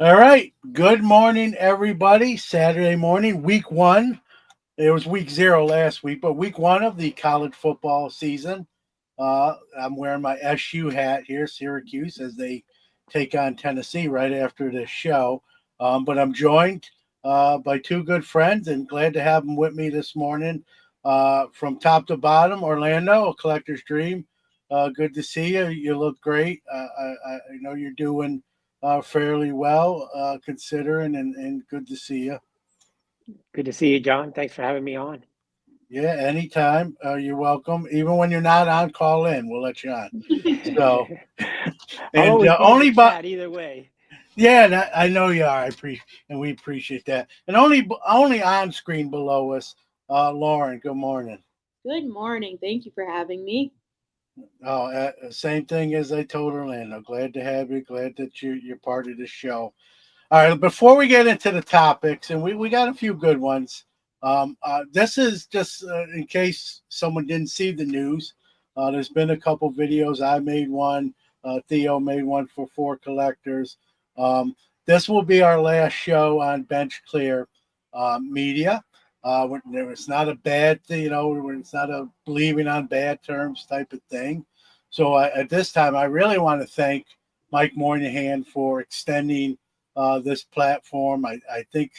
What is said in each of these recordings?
All right. Good morning, everybody. Saturday morning, week one. It was week zero last week, but week one of the college football season. I'm wearing my SU hat here, Syracuse, as they take on Tennessee right after this show. But I'm joined by two good friends and glad to have them with me this morning. From top to bottom, Orlando, a collector's dream. Good to see you. You look great. I know you're doing fairly well, considering, and good to see you. Good to see you, John. Thanks for having me on. Yeah, anytime. You're welcome. Even when you're not on, call in. We'll let you on. So, I'm and always willing only to but chat either way. yeah, I know you are. I appreciate, and we appreciate that. And only on screen below us, Lauren. Good morning. Good morning. Thank you for having me. Oh, same thing as I told Orlando. Glad to have you. Glad that you're part of the show. All right, before we get into the topics, and we got a few good ones. This is just in case someone didn't see the news. There's been a couple videos. I made one. Theo made one for Four Collectors. Um, this will be our last show on Bench Clear Media. It's not a bad thing, it's not a believing on bad terms type of thing. So at this time, I really want to thank Mike Moynihan for extending this platform. I think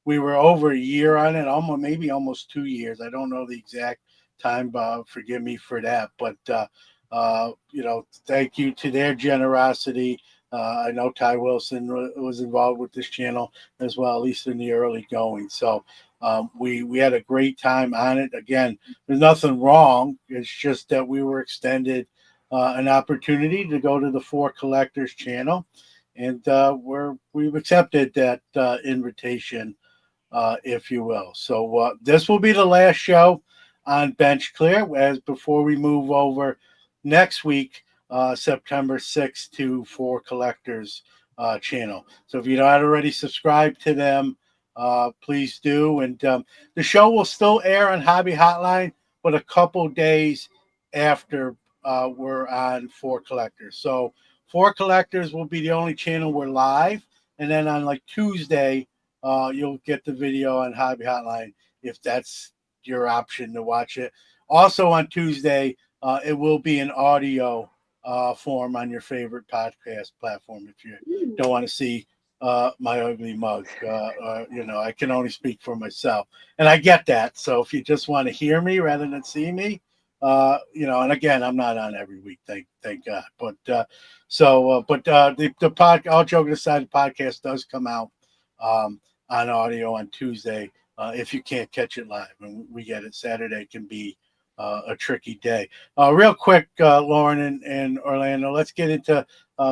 we were over a year on it, almost 2 years. I don't know the exact time. Forgive me for that, but thank you to their generosity. I know Ty Wilson was involved with this channel as well, at least in the early going. So we had a great time on it. Again, there's nothing wrong. It's just that we were extended an opportunity to go to the Four Collectors channel, and we've accepted that invitation, if you will. So this will be the last show on Bench Clear, as before we move over next week, September 6th, to Four Collectors channel. So if you're not already subscribed to them, please do. And the show will still air on Hobby Hotline, but a couple days after we're on Four Collectors. So Four Collectors will be the only channel we're live, and then on like Tuesday, you'll get the video on Hobby Hotline if that's your option to watch it. Also on Tuesday, it will be an audio form on your favorite podcast platform if you don't want to see my ugly mug. I can only speak for myself, and I get that. So if you just want to hear me rather than see me, and again, I'm not on every week, thank God. But the pod, all joking aside, the podcast does come out on audio on Tuesday. If you can't catch it live, and we get it, Saturday can be a tricky day. Real quick, Lauren and Orlando, let's get into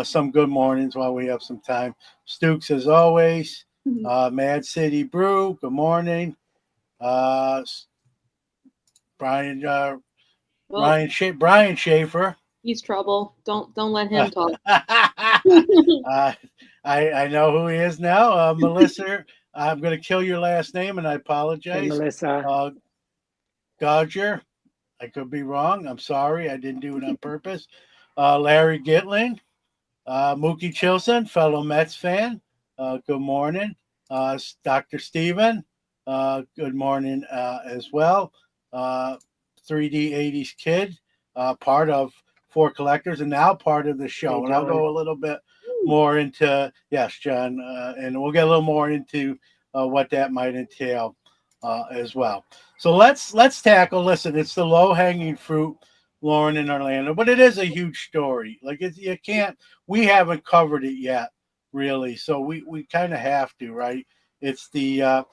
some good mornings while we have some time. Stooks, as always. Mad City Brew, good morning. Brian Brian Schaefer. He's trouble. Don't let him talk. I know who he is now. Melissa, I'm going to kill your last name, and I apologize. Hey, Melissa. Godger, I could be wrong. I'm sorry. I didn't do it on purpose. Larry Gitling, Mookie Chilson, fellow Mets fan. Good morning. Dr. Steven, good morning as well. 3D 80s Kid, part of Four Collectors, and now part of the show. Hey, and I'll go a little bit more into, yes, John, and we'll get a little more into what that might entail as well. So let's tackle. Listen, it's the low hanging fruit, Lauren and Orlando, but it is a huge story. Like we haven't covered it yet, really. So we kind of have to, right? It's the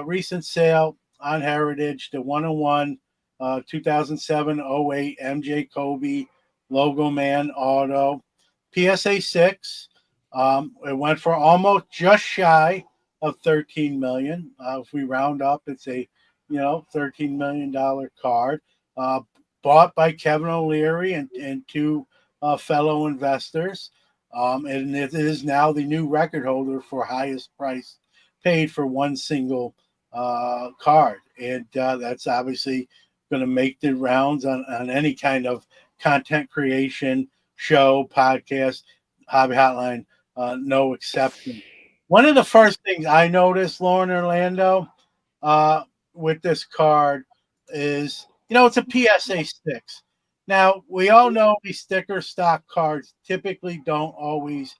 recent sale on Heritage, the 101 2007-08 MJ Kobe Logo Man Auto PSA 6. It went for almost just shy of 13 million. If we round up, it's a $13 million card. Bought by Kevin O'Leary and two fellow investors. And it is now the new record holder for highest price paid for one single card. And that's obviously going to make the rounds on any kind of content creation, show, podcast, Hobby Hotline no exception. One of the first things I noticed, Lauren Orlando, with this card is, it's a PSA 6. Now, we all know these sticker stock cards typically don't always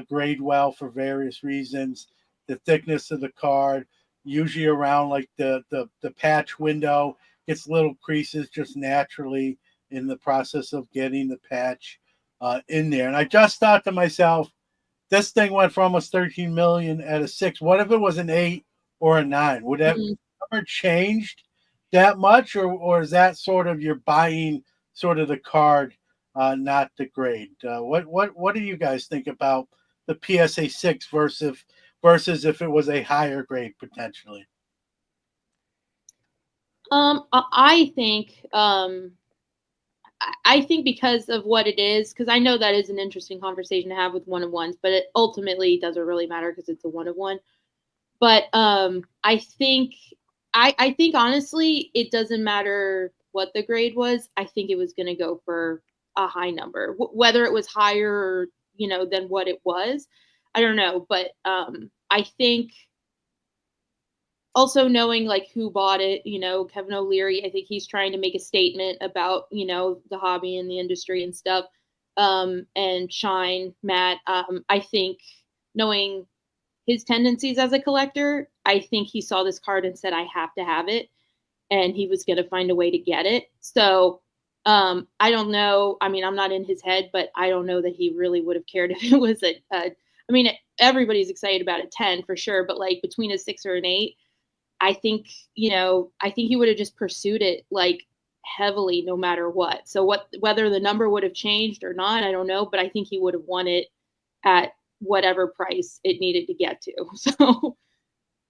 grade well for various reasons. The thickness of the card, usually around like the patch window, gets little creases just naturally in the process of getting the patch in there. And I just thought to myself, this thing went for almost 13 million at a 6. What if it was an 8 or a 9? Would that ever changed that much, or is that sort of you're buying sort of the card, not the grade? What do you guys think about the PSA 6 versus if it was a higher grade potentially? I think I think because of what it is, because I know that is an interesting conversation to have with one of ones, but it ultimately doesn't really matter because it's a one of one. But I think honestly, it doesn't matter what the grade was. I think it was going to go for a high number, whether it was higher or than what it was. I don't know, but I think also knowing like who bought it, Kevin O'Leary, I think he's trying to make a statement about, the hobby and the industry and stuff. And Shine, Matt, I think knowing his tendencies as a collector, I think he saw this card and said, I have to have it. And he was going to find a way to get it. So I don't know. I mean, I'm not in his head, but I don't know that he really would have cared if it was I mean, everybody's excited about a 10 for sure, but like between a 6 or an 8, I think he would have just pursued it like heavily no matter what. So whether the number would have changed or not, I don't know, but I think he would have won it at whatever price it needed to get to. So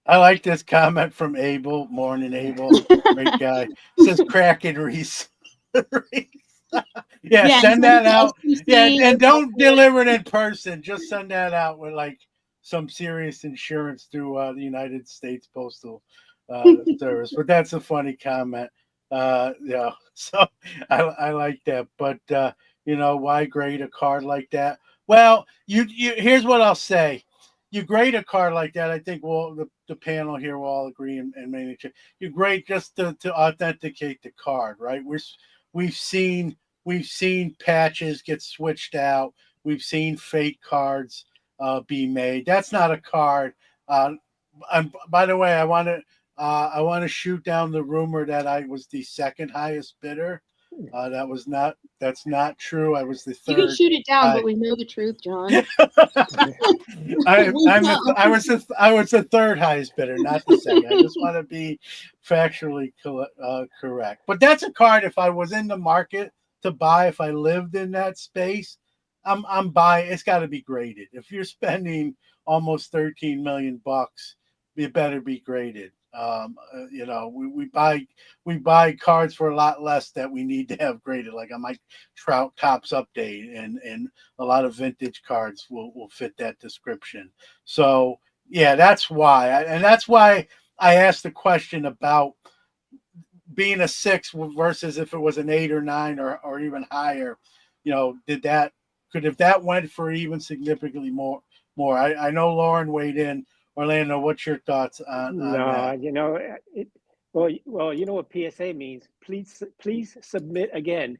I like this comment from Abel. Morning, Abel. Great guy. Says Kraken Reese. Yeah, send that out. SGC Yeah, and don't deliver it in person. Just send that out with like some serious insurance through the United States Postal Service. But that's a funny comment. Yeah, so I like that. But why grade a card like that? Well, you here's what I'll say. You grade a card like that, I think the panel here will all agree and maybe you grade just to authenticate the card, right? We've seen patches get switched out. We've seen fake cards be made. That's not a card. By the way, I want to shoot down the rumor that I was the second highest bidder. That's not true. I was the third. You can shoot it down, but we know the truth, John. I was the third highest bidder, not the second. I just want to be factually correct. But that's a card. If I was in the market to buy, if I lived in that space, I'm buying. It's got to be graded. If you're spending almost 13 million bucks, it better be graded. We buy cards for a lot less that we need to have graded, like on my Trout Tops update, and a lot of vintage cards will fit that description. So yeah, that's why I asked the question about being a 6 versus if it was an 8 or 9 or even higher. If that went for even significantly more. I know Lauren weighed in. Orlando, what's your thoughts on that? Well, you know what PSA means. Please submit again.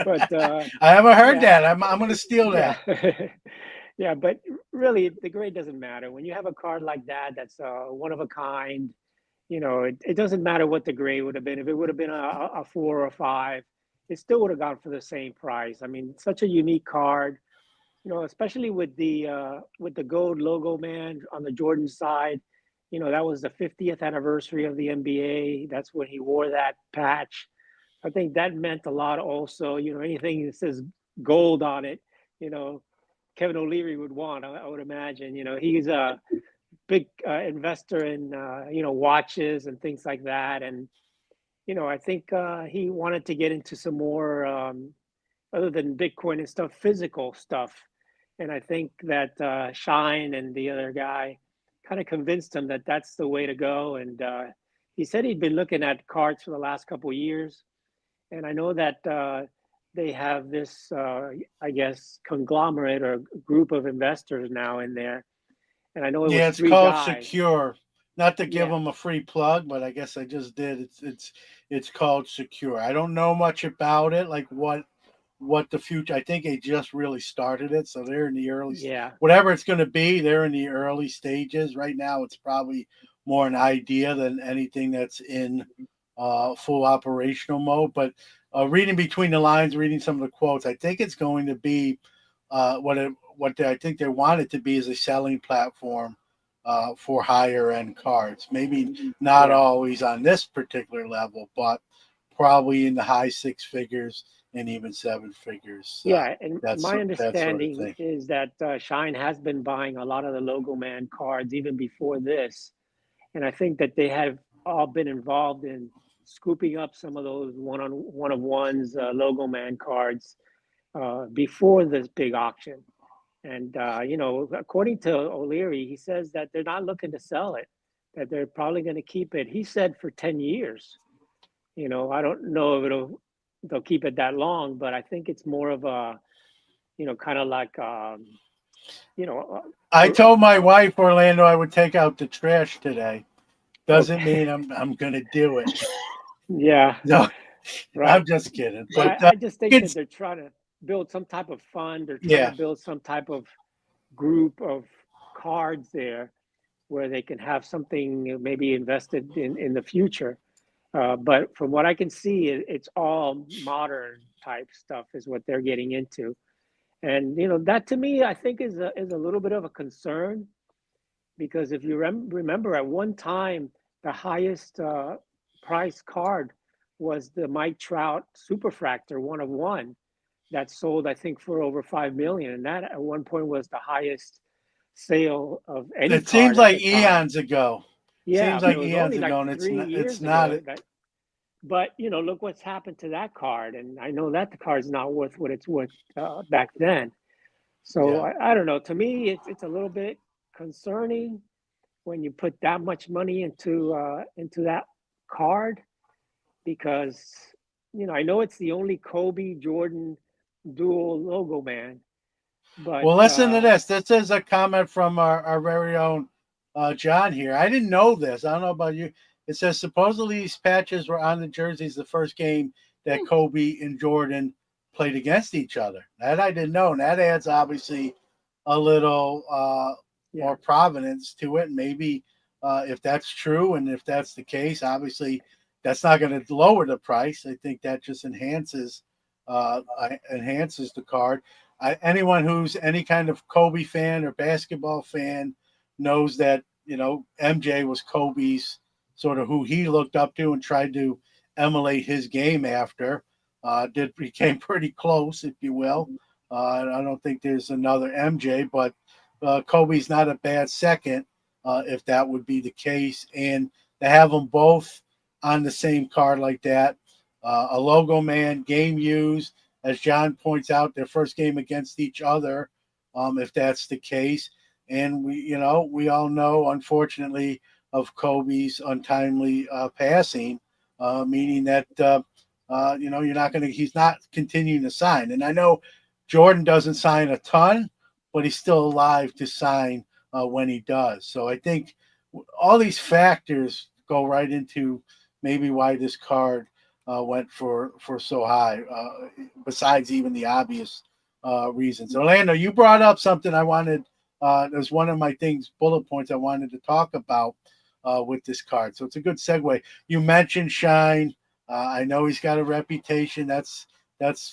But I haven't heard that. I'm going to steal that. Yeah, but really, the grade doesn't matter. When you have a card like that, that's one of a kind. It doesn't matter what the grade would have been. If it would have been a 4 or a 5, it still would have gone for the same price. I mean, such a unique card. Especially with the gold logo, man, on the Jordan side. That was the 50th anniversary of the NBA. That's when he wore that patch. I think that meant a lot also. Anything that says gold on it, Kevin O'Leary would want, I would imagine. He's a big investor in, watches and things like that. And, I think he wanted to get into some more, other than Bitcoin and stuff, physical stuff. And I think that Shine and the other guy kind of convinced him that that's the way to go. And he said he'd been looking at cards for the last couple of years. And I know that they have this, I guess, conglomerate or group of investors now in there. And I know it Yeah, was it's three called guys. Secure. Not to give Yeah, them a free plug, but I guess I just did. It's called Secure. I don't know much about it, like what the future. I think they just really started it, so they're in the early. yeah, Whatever it's going to be, they're in the early stages right now. It's probably more an idea than anything that's in full operational mode. But reading between the lines, reading some of the quotes, I think it's going to be I think they want it to be is a selling platform for higher end cards. Maybe not yeah, always on this particular level, but probably in the high six figures and even seven figures. yeah. And That's my that sort of understanding thing. is that Shine has been buying a lot of the Logo Man cards even before this. And I think that they have all been involved in scooping up some of those one of ones Logo Man cards before this big auction. And according to O'Leary, he says that they're not looking to sell it, that they're probably going to keep it. He said for 10 years. I don't know if they'll keep it that long, but I think it's more of a, kind of like, you know, I a, a, told my wife Orlando I would take out the trash today. Doesn't okay, mean I'm gonna do it. yeah, No, right. I'm just kidding. But But I just think that it's they're trying to build some type of fund. They're trying to yeah. build some type of group of cards there where they can have something maybe invested in the future. But from what I can see, it's all modern type stuff is what they're getting into. And that to me, I think is a little bit of a concern because if you remember at one time, the highest price card was the Mike Trout Superfractor 1 of 1 that sold, I think, for over 5 million, and that at one point was the highest sale of any It seems card at like the time. eons ago. Yeah, Seems but like it was eons only like ago, and it's three not. It's years not. ago that. But look what's happened to that card, and I know that the card's not worth what it's worth back then. So Yeah. I don't know. To me, it's a little bit concerning when you put that much money into that card because I know it's the only Kobe Jordan dual logo man, but Well, listen to this. This is a comment from our very own John here. I didn't know this. I don't know about you. It says supposedly these patches were on the jerseys the first game that Kobe and Jordan played against each other. That I didn't know. And that adds obviously a little yeah, more provenance to it. Maybe if that's true and if that's the case, obviously that's not going to lower the price. I think that just enhances the card. Anyone who's any kind of Kobe fan or basketball fan knows that MJ was Kobe's sort of who he looked up to and tried to emulate his game after. Did became pretty close, if you will. I don't think there's another MJ, but Kobe's not a bad second if that would be the case. And to have them both on the same card like that, a logo man, game used, as John points out, their first game against each other, if that's the case. And we all know, unfortunately, of Kobe's untimely passing, meaning that he's not continuing to sign. And I know Jordan doesn't sign a ton, but he's still alive to sign when he does. So I think all these factors go right into maybe why this card went for so high. Besides even the obvious reasons. Orlando, you brought up something I wanted. There's one of my bullet points I wanted to talk about with this card. So it's a good segue. You mentioned Shine. I know he's got a reputation. That's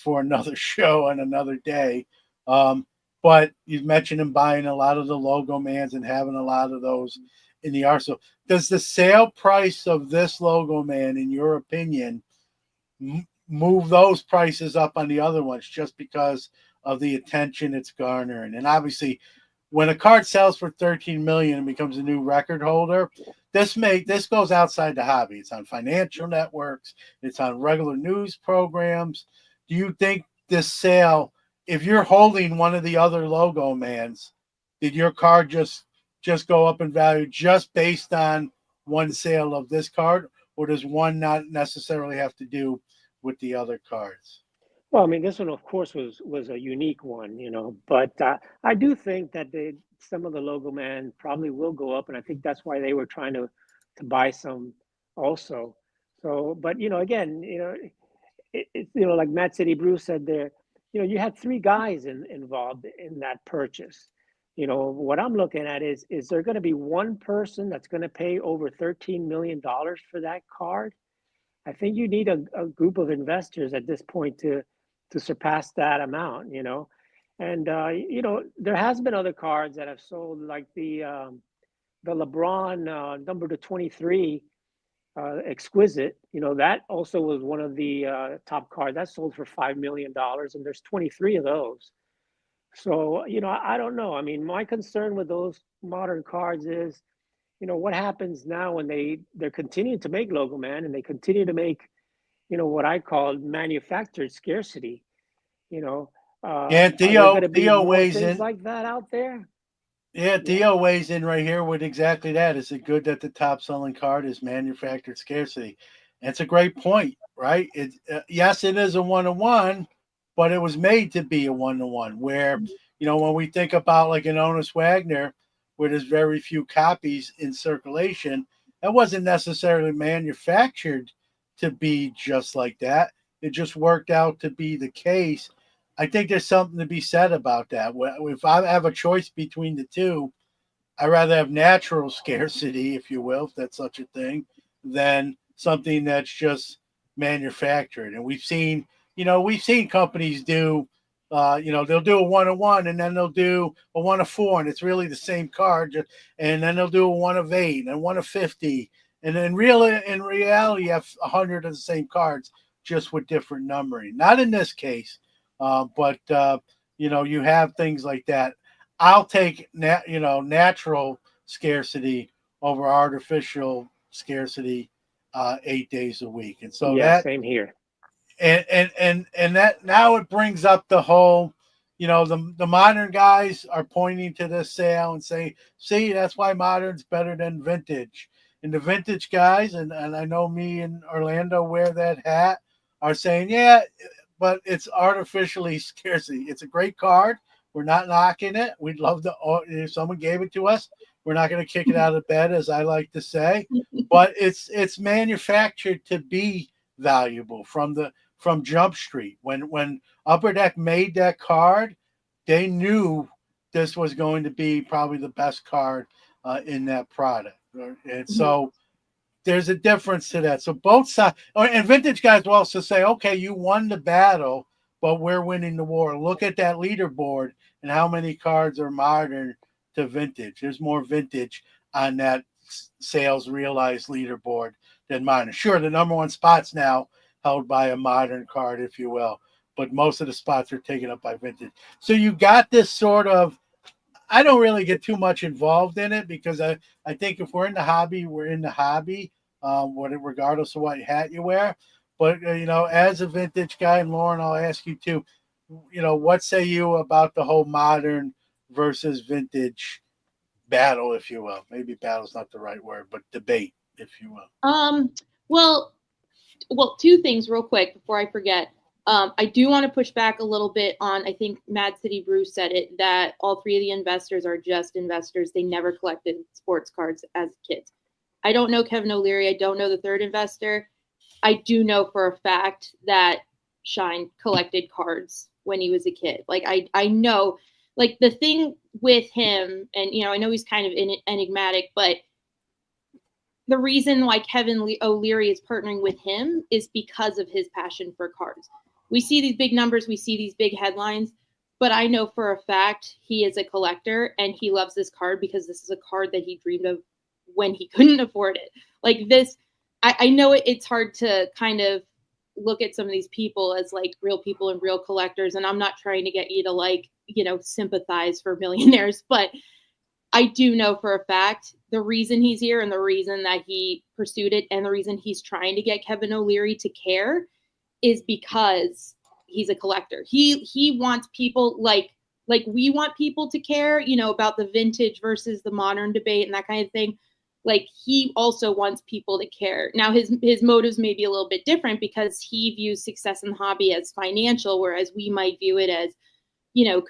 for another show and another day. But you mentioned him buying a lot of the logo mans and having a lot of those in the arsenal. Does the sale price of this logo man, in your opinion, move those prices up on the other ones just because of the attention it's garnering? And obviously, when a card sells for 13 million and becomes a new record holder, this goes outside the hobby. It's on financial networks, it's on regular news programs. Do you think this sale, if you're holding one of the other logo mans, did your card just go up in value just based on one sale of this card, or does one not necessarily have to do with the other cards? Well, I mean, this one, of course, was a unique one, but I do think that some of the logo man probably will go up, and I think that's why they were trying to buy some also. So, but again, like Matt City Bruce said there, you had three guys involved in that purchase. What I'm looking at is there going to be one person that's going to pay over $13 million for that card? I think you need a group of investors at this point to surpass that amount, And there has been other cards that have sold, like the LeBron number to 23 exquisite. That also was one of the top cards that sold for $5 million, and there's 23 of those. So I don't know. I mean, my concern with those modern cards is, what happens now when they're continuing to make logo man, and they continue to make what I call manufactured scarcity. Yeah, Are there going to be Theo more weighs things in. like that out there? Yeah, Yeah. Theo weighs in right here with exactly that. Is it good that the top selling card is manufactured scarcity? And it's a great point, right? Yes, it is a 1-to-1, but it was made to be a 1-to-1. Where when we think about like an Honus Wagner, where there's very few copies in circulation, that wasn't necessarily manufactured to be just like that. It just worked out to be the case. I think there's something to be said about that. If I have a choice between the two, I'd rather have natural scarcity, if you will, if that's such a thing, than something that's just manufactured. And we've seen companies do, they'll do a 1-to-1, and then they'll do a 1-to-4, and it's really the same card, and then they'll do a 1-of-8 and 1-of-50, and then in reality, you have 100 of the same cards, just with different numbering. Not in this case, but you have things like that. I'll take natural scarcity over artificial scarcity 8 days a week, and so Yeah, that same here. and that now it brings up the whole, the modern guys are pointing to this sale and saying, see, that's why modern's better than vintage. And the vintage guys, and I know me and Orlando wear that hat, are saying, yeah, but it's artificially scarcity. It's a great card. We're not knocking it. We'd love to, if someone gave it to us, we're not going to kick it out of bed, as I like to say. But it's manufactured to be valuable from Jump Street. When Upper Deck made that card, they knew this was going to be probably the best card in that product. And so there's a difference to that. So both sides, and vintage guys will also say, okay, you won the battle, but we're winning the war. Look at that leaderboard and how many cards are modern to vintage. There's more vintage on that sales realized leaderboard than modern. Sure, the number one spot's now held by a modern card, if you will, but most of the spots are taken up by vintage. So you got this sort of, I don't really get too much involved in it, because I think if we're in the hobby, we're in the hobby, regardless of what hat you wear. But, as a vintage guy, and Lauren, I'll ask you too, what say you about the whole modern versus vintage battle, if you will? Maybe battle's not the right word, but debate, if you will. Well, two things real quick before I forget. I do want to push back a little bit on, I think Mad City Bruce said it, that all three of the investors are just investors. They never collected sports cards as kids. I don't know Kevin O'Leary. I don't know the third investor. I do know for a fact that Shine collected cards when he was a kid. Like I know, like the thing with him, and I know he's kind of enigmatic, but the reason why Kevin O'Leary is partnering with him is because of his passion for cards. We see these big numbers, we see these big headlines, but I know for a fact he is a collector and he loves this card because this is a card that he dreamed of when he couldn't afford it. Like this, I know it's hard to kind of look at some of these people as like real people and real collectors, and I'm not trying to get you to sympathize for millionaires, but I do know for a fact the reason he's here and the reason that he pursued it and the reason he's trying to get Kevin O'Leary to care is because he's a collector. He wants people like we want people to care, about the vintage versus the modern debate and that kind of thing. like he also wants people to care. Now his motives may be a little bit different because he views success in the hobby as financial, whereas we might view it as,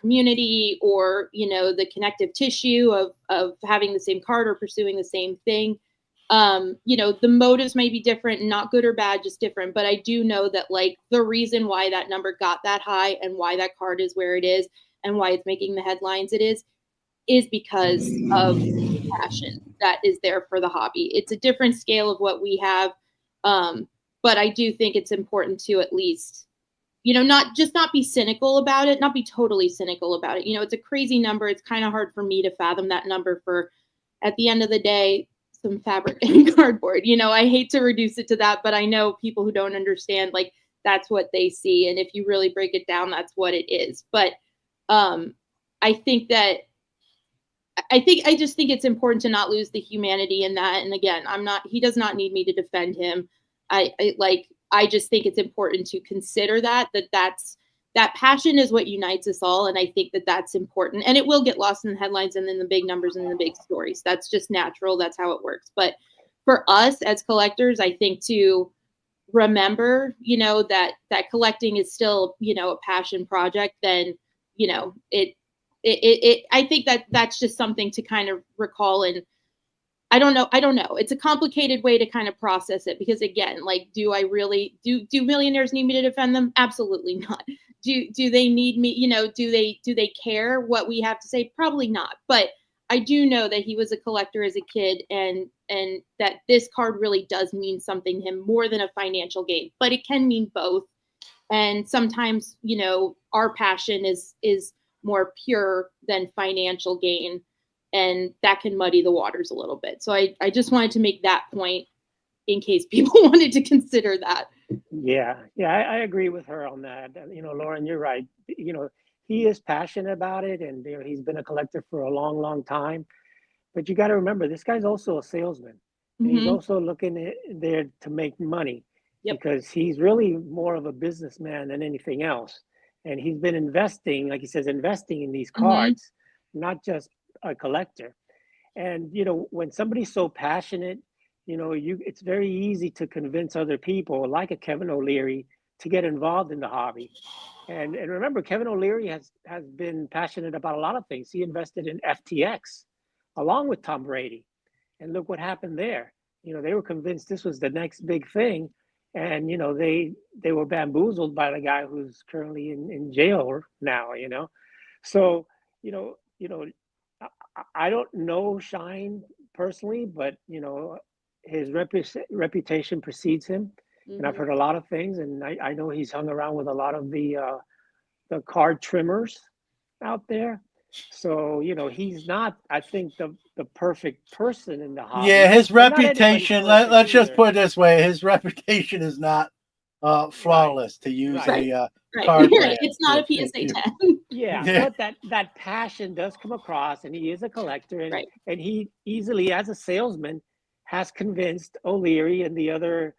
community, or, the connective tissue of having the same card or pursuing the same thing. The motives may be different, not good or bad, just different. But I do know that, like, the reason why that number got that high and why that card is where it is and why it's making the headlines it is because of the passion that is there for the hobby. It's a different scale of what we have. But I do think it's important to at least, not be cynical about it, not be totally cynical about it. It's a crazy number. It's kind of hard for me to fathom that number for, at the end of the day, some fabric and cardboard. I hate to reduce it to that, but I know people who don't understand, like, that's what they see. And if you really break it down, that's what it is. But I just think it's important to not lose the humanity in that. And again, he does not need me to defend him. I just think it's important to consider that passion is what unites us all. And I think that that's important, and it will get lost in the headlines and in the big numbers and in the big stories. That's just natural. That's how it works. But for us as collectors, I think to remember, that collecting is still, a passion project, then, I think that's just something to kind of recall. And I don't know. It's a complicated way to kind of process it, because again, like, do millionaires need me to defend them? Absolutely not. Do they need me? Do they care what we have to say? Probably not. But I do know that he was a collector as a kid, and that this card really does mean something to him more than a financial gain, but it can mean both. And sometimes, our passion is more pure than financial gain. And that can muddy the waters a little bit. So I just wanted to make that point in case people wanted to consider that. Yeah, I agree with her on that. Lauren, you're right. He is passionate about it, and he's been a collector for a long, long time. But you got to remember, this guy's also a salesman. And he's also looking there to make money, because he's really more of a businessman than anything else. And he's been investing, like he says, investing in these cards, not just a collector. And when somebody's so passionate, it's very easy to convince other people, like a Kevin O'Leary, to get involved in the hobby. And remember, Kevin O'Leary has been passionate about a lot of things. He invested in FTX along with Tom Brady, and look what happened there. They were convinced this was the next big thing, and they were bamboozled by the guy who's currently in jail now. So I don't know Shine personally, but his reputation precedes him, and I've heard a lot of things, and I know he's hung around with a lot of the card trimmers out there. So he's not, I think, the perfect person in the hobby. Yeah, his reputation. Let's just put it this way: his reputation is not flawless, to use a card. Right. It's not a PSA 10. Yeah, but that passion does come across, and he is a collector, and he easily, as a salesman, has convinced O'Leary and the other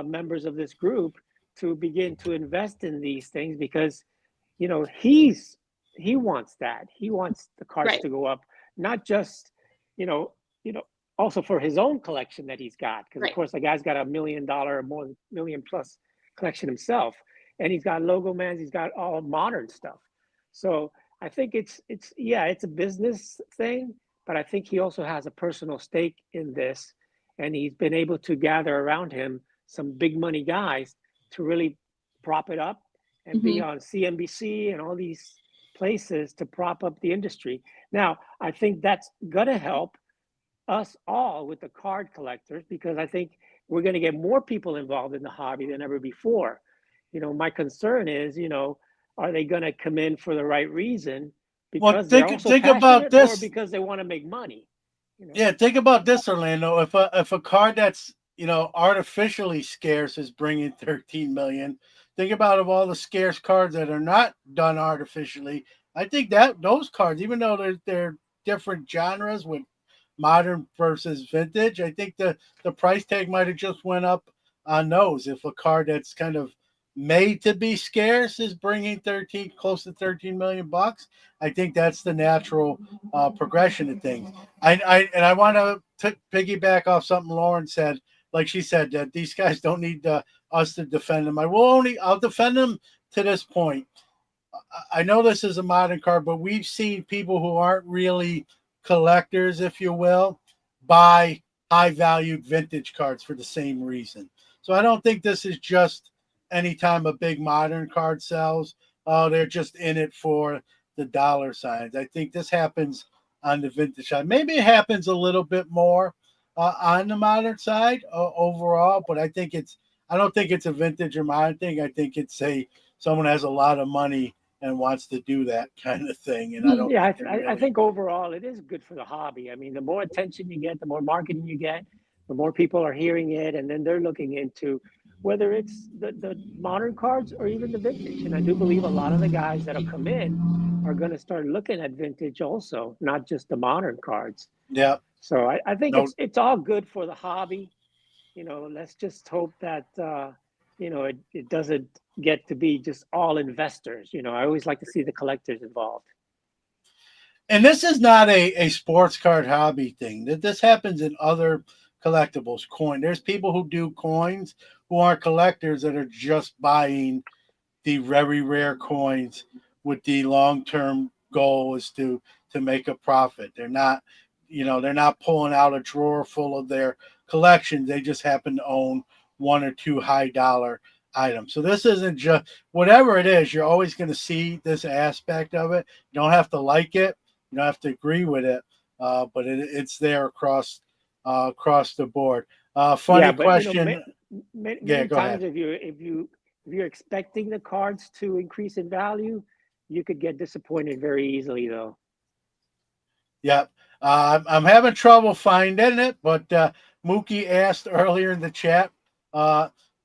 members of this group to begin to invest in these things, because he wants that. He wants the cards to go up, not just also for his own collection that he's got, because of course the guy's got $1 million or more, million plus collection himself, and he's got Logo Mans, he's got all modern stuff. So I think it's a business thing, but I think he also has a personal stake in this, and he's been able to gather around him some big money guys to really prop it up and be on CNBC and all these places to prop up the industry. Now, I think that's gonna help us all with the card collectors, because I think we're going to get more people involved in the hobby than ever before. My concern is, are they going to come in for the right reason? Because think about this, or because they want to make money. Yeah, think about this, Orlando. If a card that's artificially scarce is bringing 13 million, think about of all the scarce cards that are not done artificially. I think that those cards, even though they're different genres with modern versus vintage, I think the price tag might have just went up on those. If a card that's kind of made to be scarce is bringing close to 13 million bucks, I think that's the natural progression of things. I want piggyback off something Lauren said. Like she said, that these guys don't need us to defend them. I'll defend them to this point. I know this is a modern card, but we've seen people who aren't really collectors, if you will, buy high valued vintage cards for the same reason. So I don't think this is just anytime a big modern card sells, oh, they're just in it for the dollar signs. I think this happens on the vintage side. Maybe it happens a little bit more on the modern side overall, but I don't think it's a vintage or modern thing. I think it's someone has a lot of money and wants to do that kind of thing. And I don't. Yeah, I think overall it is good for the hobby. I mean, the more attention you get, the more marketing you get, the more people are hearing it, and then they're looking into whether it's the modern cards or even the vintage. And I do believe a lot of the guys that'll come in are going to start looking at vintage also, not just the modern cards. Yeah. So I think it's all good for the hobby. Let's just hope that it doesn't get to be just all investors. I always like to see the collectors involved. And this is not a sports card hobby thing. This happens in other collectibles. There's people who do coins who are collectors that are just buying the very rare coins with the long-term goal is to make a profit. They're not pulling out a drawer full of their collections. They just happen to own one or two high dollar items. So this isn't just whatever it is, you're always going to see this aspect of it. You don't have to like it. You don't have to agree with it. But it's there across the board. Funny question. Many times if you're expecting the cards to increase in value, you could get disappointed very easily though. Yep. I'm having trouble finding it, but Mookie asked earlier in the chat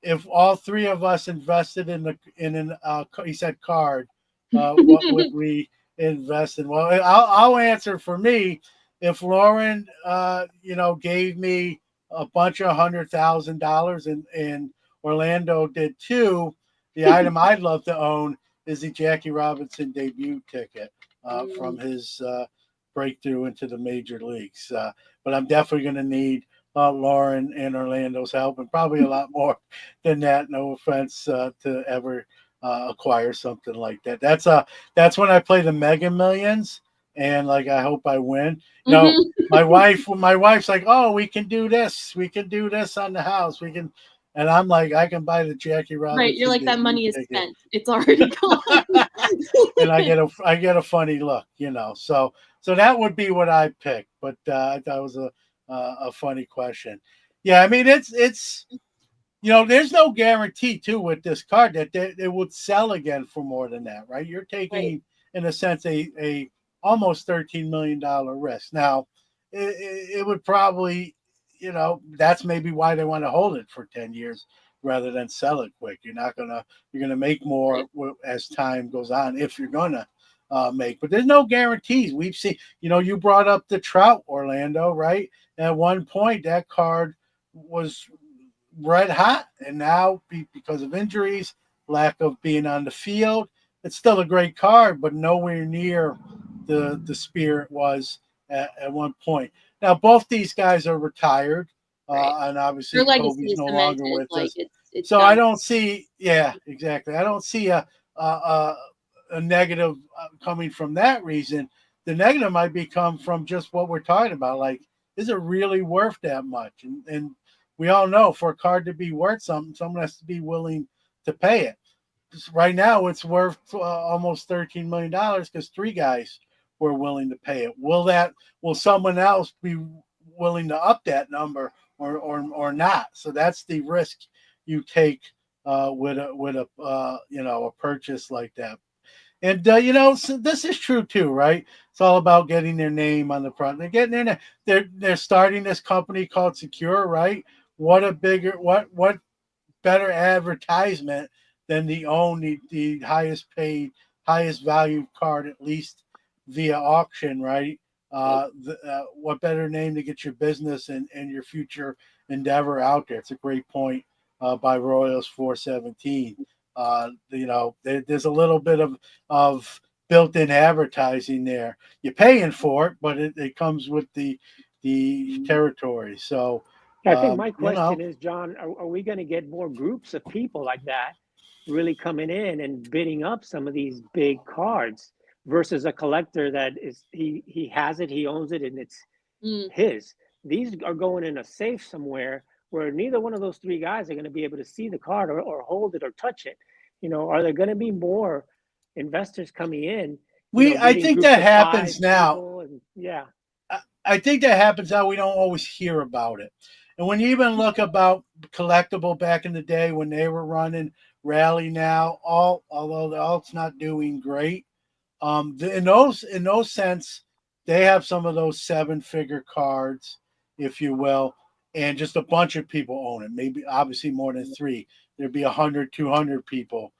if all three of us invested in an he said card, what would we invest in? Well, I'll answer for me. If Lauren, gave me a bunch of $100,000 and Orlando did too, the item I'd love to own is the Jackie Robinson debut ticket from his breakthrough into the major leagues. But I'm definitely going to need Lauren and Orlando's help, and probably a lot more than that. No offense to ever acquire something like that. That's when I play the Mega Millions, and I hope I win. My wife's like, oh, we can do this on the house. We can, and I'm like, I can buy the Jackie Robinson. Right, you're like, that money is spent. It's already gone. And I get a funny look, So that would be what I picked. But I thought it was a funny question. Yeah, I mean it's there's no guarantee too with this card that it would sell again for more than that, right? You're taking in a sense a almost $13 million risk. Now it would probably, that's maybe why they want to hold it for 10 years rather than sell it quick. You're going to make more as time goes on if you're going to make, but there's no guarantees. We've seen, you brought up the Trout, Orlando, right? At one point that card was red hot, and now because of injuries, lack of being on the field, it's still a great card, but nowhere near the spirit was at one point. Now both these guys are retired, and obviously Kobe's no longer with us. So I don't see, exactly. I don't see a negative coming from that reason. The negative might become from just what we're talking about. Like, is it really worth that much? And we all know for a card to be worth something, someone has to be willing to pay it. Right now, it's worth almost $13 million because three guys were willing to pay it. Will someone else be willing to up that number or not? So that's the risk you take with a purchase like that. And so this is true too, right? It's all about getting their name on the front. They're getting in there. They're starting this company called Secure, right? What better advertisement than the highest paid, highest value card, at least via auction, right? What better name to get your business and your future endeavor out there? It's a great point by Royals 417. There's a little bit of built-in advertising there. You're paying for it, but it comes with the the territory. So, I think my you know, question is, John, are we going to get more groups of people like that really coming in and bidding up some of these big cards versus a collector that is he has it, he owns it, and it's Mm. his. These are going in a safe somewhere where neither one of those three guys are going to be able to see the card or hold it or touch it. Are there going to be more investors coming in, I getting think groups that of five happens now. people? And yeah, I think that happens now. We don't always hear about it. And when you even look about collectible back in the day when they were running Rally now, although it's not doing great, in those sense, they have some of those 7-figure cards, if you will, and just a bunch of people own it. Maybe obviously more than three. There'd be 100, 200 people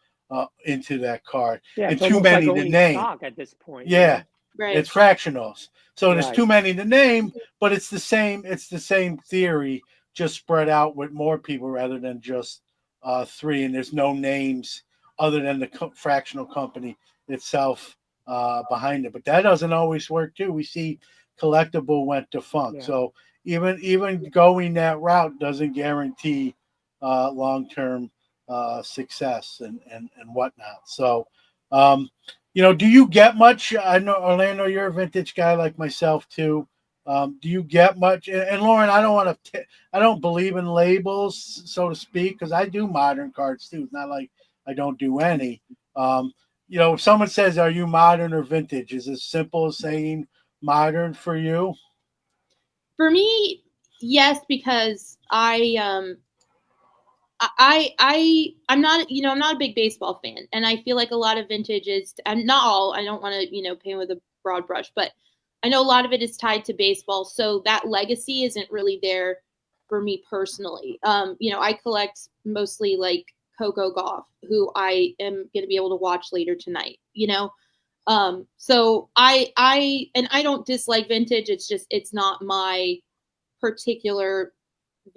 into that card, yeah, and it's too almost like many to owning name. stock at this point. Yeah, Right. it's fractionals. So there's Right. too many to name, but it's the same. It's the same theory, just spread out with more people rather than just three. And there's no names other than the fractional company itself behind it. But that doesn't always work too. We see collectible went defunct. Yeah. So even going that route doesn't guarantee long term success and whatnot. So. Do you get much? I know, Orlando, you're a vintage guy like myself too. Do you get much? And Lauren, I don't want to. I don't believe in labels, so to speak, because I do modern cards too. It's not like I don't do any. If someone says, "Are you modern or vintage?" Is it as simple as saying modern for you? For me, yes, because I'm not, I'm not a big baseball fan, and I feel like a lot of vintage is, and not all. I don't want to, paint with a broad brush, but I know a lot of it is tied to baseball, so that legacy isn't really there for me personally. I collect mostly like Coco Gauff, who I am going to be able to watch later tonight. So I don't dislike vintage. It's just it's not my particular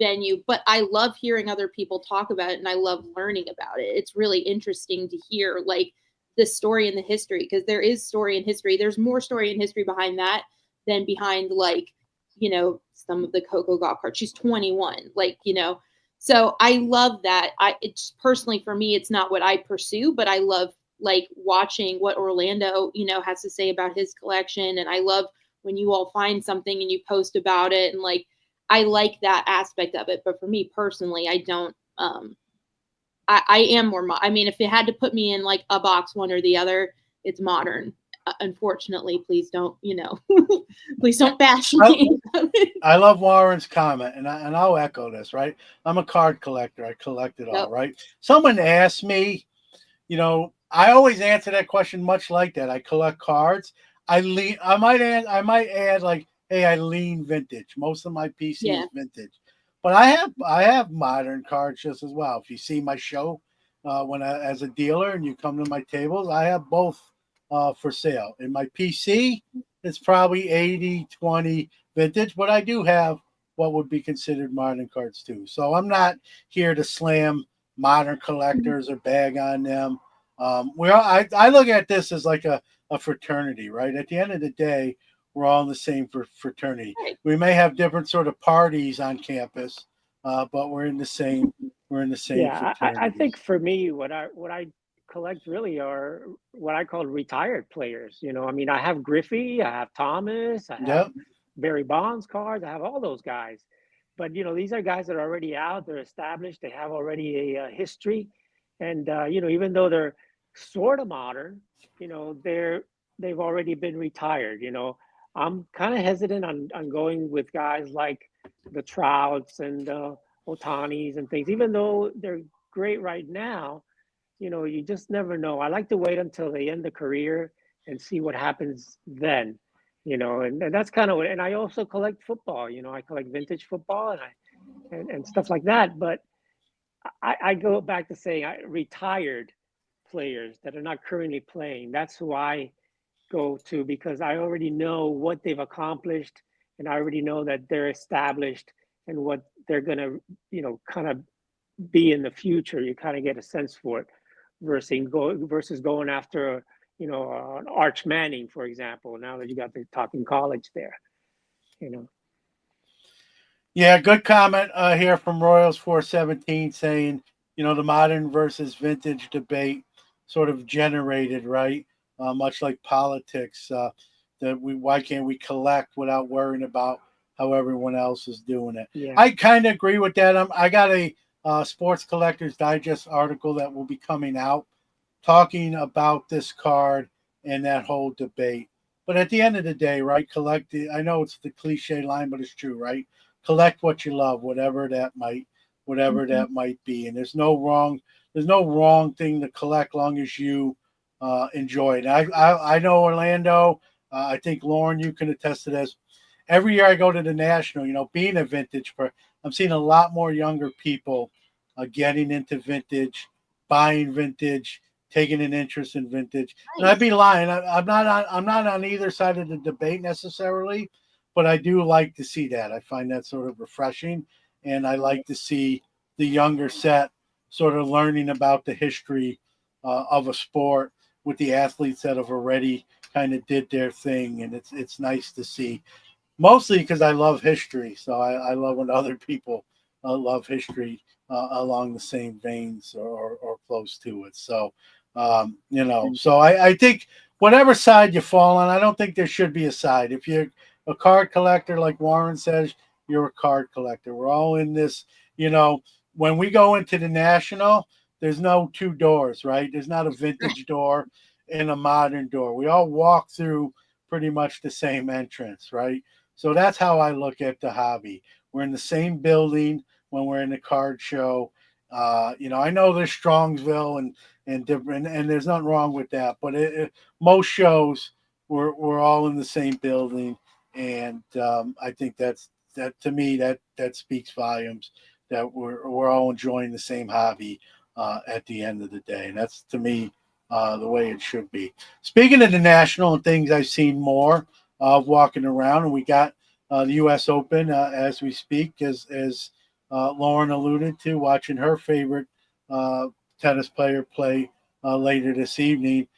venue, but I love hearing other people talk about it and I love learning about it. It's really interesting to hear like the story and the history, because there is story and history. There's more story and history behind that than behind like, some of the Coco Gauff cards. She's 21, so I love that. It's personally for me, it's not what I pursue, but I love like watching what Orlando, has to say about his collection. And I love when you all find something and you post about it, and like I like that aspect of it. But for me personally, I don't. I am more. I mean, if it had to put me in like a box, one or the other, it's modern. Unfortunately, please don't. Please don't bash me. I love Warren's comment, and I'll echo this. Right, I'm a card collector. I collect it all. Yep. Right. Someone asked me, I always answer that question much like that. I collect cards. I might add like, hey, I lean vintage. Most of my PC is vintage, but I have modern cards just as well. If you see my show, as a dealer and you come to my tables, I have both for sale. In my PC, it's probably 80-20 vintage, but I do have what would be considered modern cards too. So I'm not here to slam modern collectors or bag on them. I look at this as like a fraternity, right? At the end of the day, we're all in the same fraternity. Right. We may have different sort of parties on campus, but we're in the same yeah. fraternity. I think for me, what I collect really are what I call retired players. I mean, I have Griffey, I have Thomas, I have Yep. Barry Bonds cards, I have all those guys. But these are guys that are already out, they're established, they have already a history, and even though they're sort of modern, they've already been retired. I'm kind of hesitant on going with guys like the Trouts and Otanis and things, even though they're great right now. You just never know. I like to wait until they end the career and see what happens then. And that's kind of what. And I also collect football. I collect vintage football and stuff like that. But I go back to saying retired players that are not currently playing. That's who I go to, because I already know what they've accomplished, and I already know that they're established and what they're gonna, kind of be in the future. You kind of get a sense for it versus going after, an Arch Manning, for example. Now that you got the talking college there, you know. Yeah, good comment here from Royals 417 saying, the modern versus vintage debate sort of generated, right? Much like politics, that why can't we collect without worrying about how everyone else is doing it? Yeah. I kind of agree with that. I got a Sports Collectors Digest article that will be coming out talking about this card and that whole debate. But at the end of the day, right? I know it's the cliche line, but it's true, right? Collect what you love, whatever Mhm. that might be. And there's no wrong thing to collect long as you enjoy it. I know Orlando. I think Lauren, you can attest to this. Every year I go to the National, being a vintage I'm seeing a lot more younger people getting into vintage, buying vintage, taking an interest in vintage. And I'd Nice. be lying. I'm not on either side of the debate necessarily, but I do like to see that. I find that sort of refreshing, and I like to see the younger set sort of learning about the history of a sport with the athletes that have already kind of did their thing, and it's nice to see. Mostly because I love history, so I love when other people love history along the same veins or close to it. So, so I think whatever side you fall on, I don't think there should be a side. If you're a card collector, like Warren says, you're a card collector. We're all in this, you know, when we go into the National, there's no two doors, right? There's not a vintage door and a modern door. We all walk through pretty much the same entrance, right? So that's how I look at the hobby. We're in the same building when we're in the card show. I know there's Strongsville and different, and there's nothing wrong with that. But most shows we're all in the same building, and I think that to me that speaks volumes that we're all enjoying the same hobby at the end of the day, and that's to me the way it should be. Speaking of the National and things I've seen more of walking around, and we got the U.S. Open as we speak, as Lauren alluded to, watching her favorite uh, tennis player play later this evening.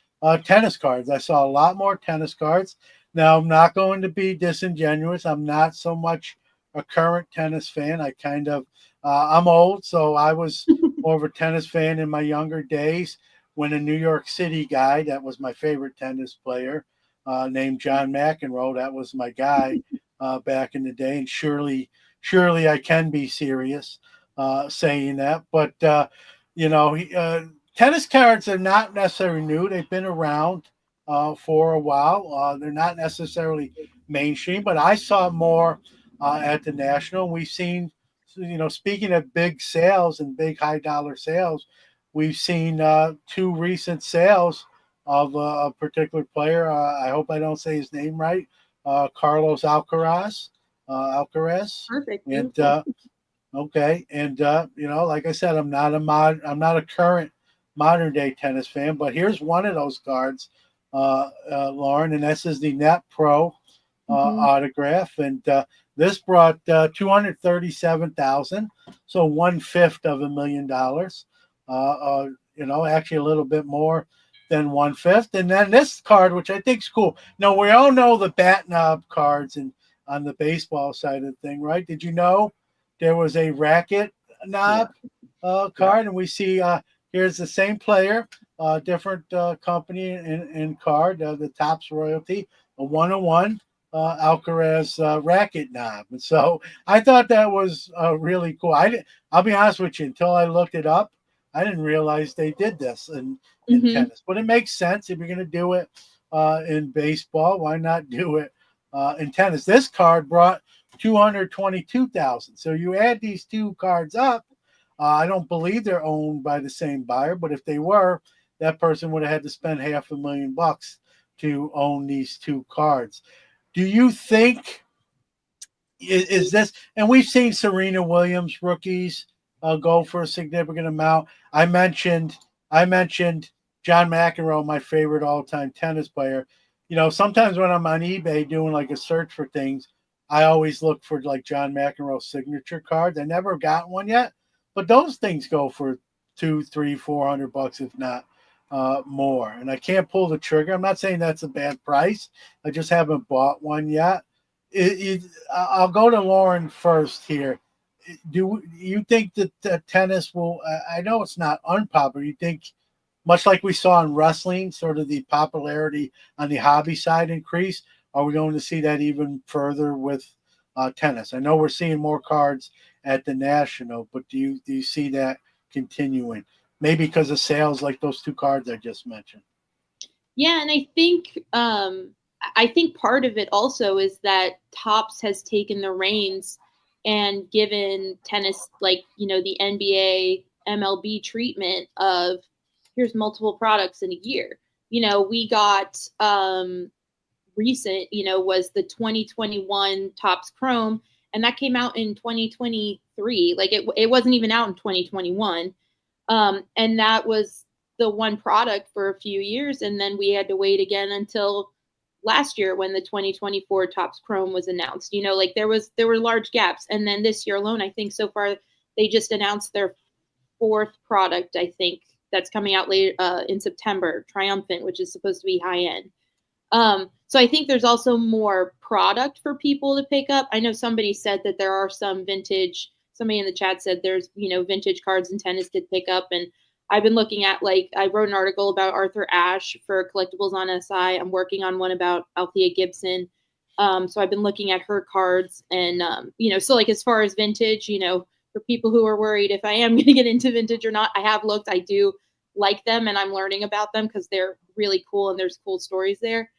Tennis cards. I saw a lot more tennis cards. Now, I'm not going to be disingenuous. I'm not so much a current tennis fan. I'm old, so I was more of a tennis fan in my younger days when a New York City guy that was my favorite tennis player named John McEnroe. That was my guy back in the day, and surely I can be serious saying that. But tennis cards are not necessarily new; they've been around for a while. They're not necessarily mainstream, but I saw more at the National. We've seen, speaking of big sales and big high dollar sales, we've seen two recent sales of a particular player. I hope I don't say his name right. Carlos Alcaraz, Perfect. and Beautiful. okay, and like I said, I'm not a current modern day tennis fan, but here's one of those cards, Lauren, and this is the Net Pro Hmm. autograph, and this brought 237,000, so 1/5 of $1 million. Actually a little bit more than 1/5, and then this card, which I think is cool. Now we all know the bat knob cards and on the baseball side of the thing, right? Did you know there was a racket Yeah. knob Yeah. card, and we see here's the same player, different company and card, the Topps royalty, a 101 Alcaraz racket knob, and so I thought that was really cool. I'll be honest with you, until I looked it up, I didn't realize they did this in Hmm. tennis, but it makes sense if you're going to do it in baseball. Why not do it in tennis? This card brought 222,000. So you add these two cards up. I don't believe they're owned by the same buyer, but if they were, that person would have had to spend $500,000 to own these two cards. Do you think is this? And we've seen Serena Williams rookies go for a significant amount. I mentioned John McEnroe, my favorite all-time tennis player. Sometimes when I'm on eBay doing like a search for things, I always look for like John McEnroe signature cards. I never got one yet, but those things go for 200, 300, 400 bucks, if not more. And I can't pull the trigger. I'm not saying that's a bad price. I just haven't bought one yet. I'll go to Lauren first here. Do you think that tennis will? I know it's not unpopular. You think, much like we saw in wrestling, sort of the popularity on the hobby side increase? Are we going to see that even further with tennis? I know we're seeing more cards at the national, but do you see that continuing? Maybe because of sales like those two cards I just mentioned. Yeah, and I think part of it also is that Topps has taken the reins and given tennis like, the NBA, MLB treatment of here's multiple products in a year. We got recent, was the 2021 Topps Chrome, and that came out in 2023. Like it wasn't even out in 2021. And that was the one product for a few years, and then we had to wait again until last year when the 2024 Topps Chrome was announced. Like there were large gaps, and then this year alone, I think so far they just announced their fourth product. I think that's coming out later in September, Triumphant, which is supposed to be high end. So I think there's also more product for people to pick up. I know somebody said that there are some vintage. Somebody in the chat said there's, vintage cards in tennis to pick up. And I've been looking at, I wrote an article about Arthur Ashe for Collectibles on SI. I'm working on one about Althea Gibson. So I've been looking at her cards and, so as far as vintage, for people who are worried if I am going to get into vintage or not, I have looked. I do like them, and I'm learning about them because they're really cool and there's cool stories there.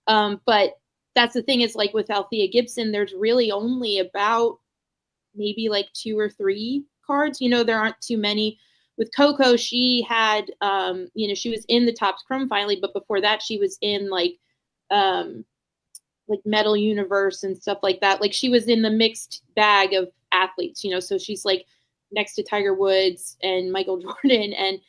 But that's the thing is with Althea Gibson, there's really only about maybe 2 or 3 cards. There aren't too many. With Coco, she had, she was in the Topps Chrome finally, but before that she was in Metal Universe and stuff like that. She was in the mixed bag of athletes, so she's next to Tiger Woods and Michael Jordan and,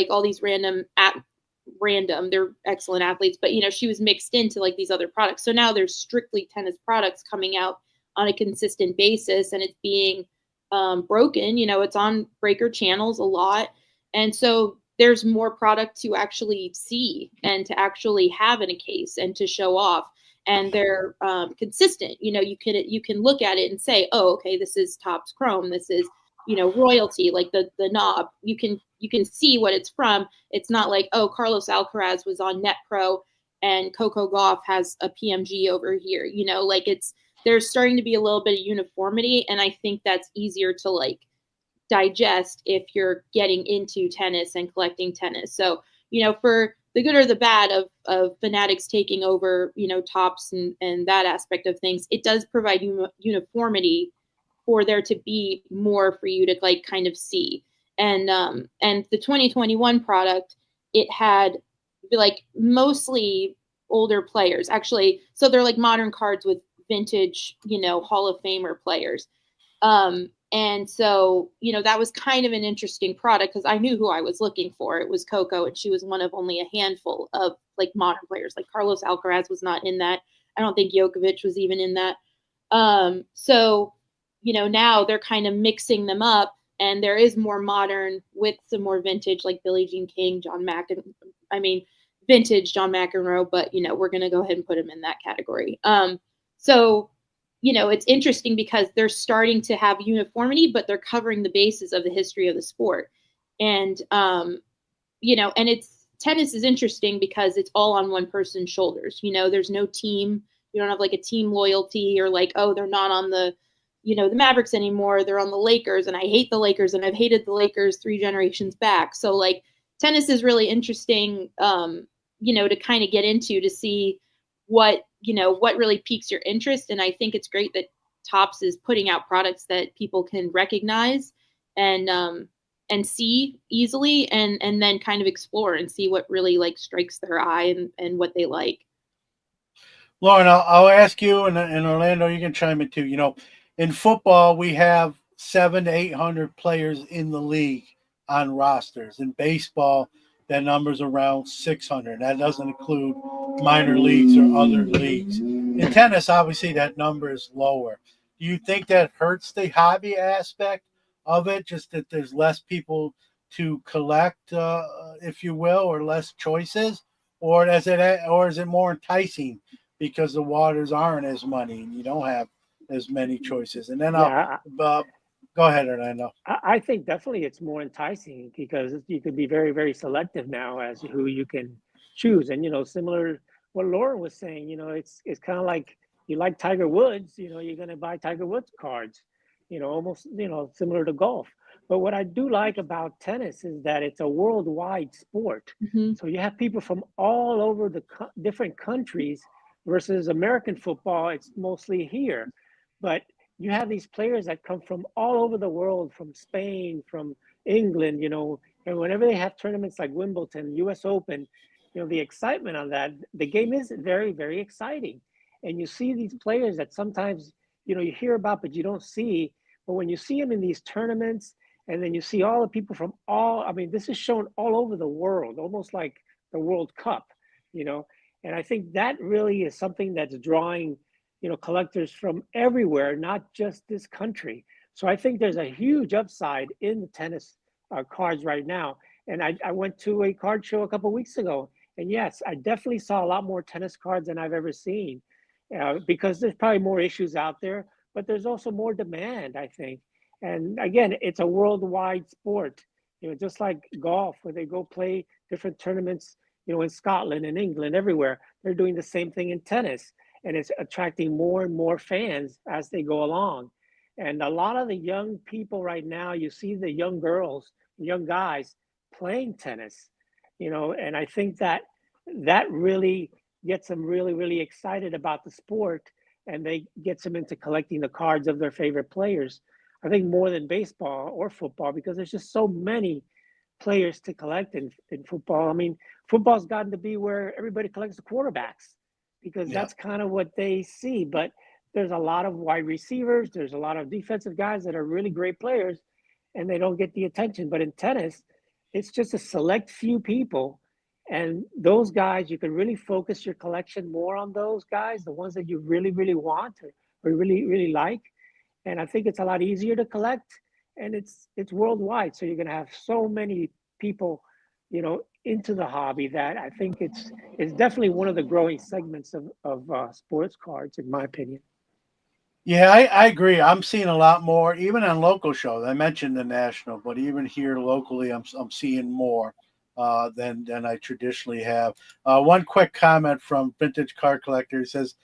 all these they're excellent athletes, but she was mixed into these other products. So now there's strictly tennis products coming out on a consistent basis, and it's being broken. It's on breaker channels a lot, and so there's more product to actually see and to actually have in a case and to show off, and they're consistent. You can look at it and say, oh, okay, this is Topps Chrome, this is royalty, the knob. You can see what it's from. It's not oh, Carlos Alcaraz was on Net Pro and Coco Gauff has a PMG over here. There's starting to be a little bit of uniformity, and I think that's easier to digest if you're getting into tennis and collecting tennis. So, for the good or the bad of Fanatics taking over, Topps and that aspect of things, it does provide uniformity for there to be more for you to kind of see. And the 2021 product, it had mostly older players actually. So they're modern cards with vintage, Hall of Famer players. And so, that was kind of an interesting product because I knew who I was looking for. It was Coco, and she was one of only a handful of modern players. Carlos Alcaraz was not in that. I don't think Djokovic was even in that. So, now they're kind of mixing them up, and there is more modern with some more vintage, like Billie Jean King, vintage John McEnroe, but, we're going to go ahead and put him in that category. So, it's interesting because they're starting to have uniformity, but they're covering the bases of the history of the sport. And, and tennis is interesting because it's all on one person's shoulders. There's no team. You don't have a team loyalty or oh, they're not on the Mavericks anymore. They're on the Lakers, and I hate the Lakers, and I've hated the Lakers 3 generations back. So tennis is really interesting, to kind of get into to see what really piques your interest. And I think it's great that Topps is putting out products that people can recognize and see easily and then kind of explore and see what really strikes their eye and what they like. Lauren, I'll ask you, and Orlando, you can chime in too. In football, we have 700 to 800 players in the league on rosters. In baseball, that number's around 600. That doesn't include minor leagues or other leagues. In tennis, obviously, that number is lower. Do you think that hurts the hobby aspect of it, just that there's less people to collect, if you will, or less choices? Or is it more enticing because the waters aren't as many and you don't have as many choices. And then Yeah, uh, go ahead, Orlando. I think definitely it's more enticing because you could be very, very selective now as to who you can choose. And, similar what Lauren was saying, it's kind of like you like Tiger Woods, you're going to buy Tiger Woods cards, almost, similar to golf. But what I do like about tennis is that it's a worldwide sport. Mm-hmm. So you have people from all over the different countries versus American football, it's mostly here. But you have these players that come from all over the world, from Spain, from England, and whenever they have tournaments like Wimbledon, US Open, the excitement on that, the game is very, very exciting. And you see these players that sometimes, you hear about, but you don't see. But when you see them in these tournaments, and then you see all the people from I mean, this is shown all over the world, almost like the World Cup, and I think that really is something that's drawing collectors from everywhere, not just this country. So I think there's a huge upside in the tennis cards right now. And I went to a card show a couple of weeks ago, and yes, I definitely saw a lot more tennis cards than I've ever seen, because there's probably more issues out there, but there's also more demand, I think. And again, it's a worldwide sport, just like golf, where they go play different tournaments, in Scotland and England, everywhere. They're doing the same thing in tennis, and it's attracting more and more fans as they go along. And a lot of the young people right now, you see the young girls, young guys playing tennis, and I think that really gets them really, really excited about the sport, and they gets them into collecting the cards of their favorite players. I think more than baseball or football, because there's just so many players to collect in football. I mean, football's gotten to be where everybody collects the quarterbacks, because Yeah. that's kind of what they see. But there's a lot of wide receivers, there's a lot of defensive guys that are really great players, and they don't get the attention. But in tennis, it's just a select few people. And those guys, you can really focus your collection more on those guys, the ones that you really, really want or really, really like. And I think it's a lot easier to collect, and it's worldwide. So you're going to have so many people, into the hobby, that I think it's definitely one of the growing segments of sports cards, in my opinion. Yeah, I agree. I'm seeing a lot more, even on local shows. I mentioned the national, but even here locally, I'm seeing more than I traditionally have. One quick comment from Vintage Card Collector. He says,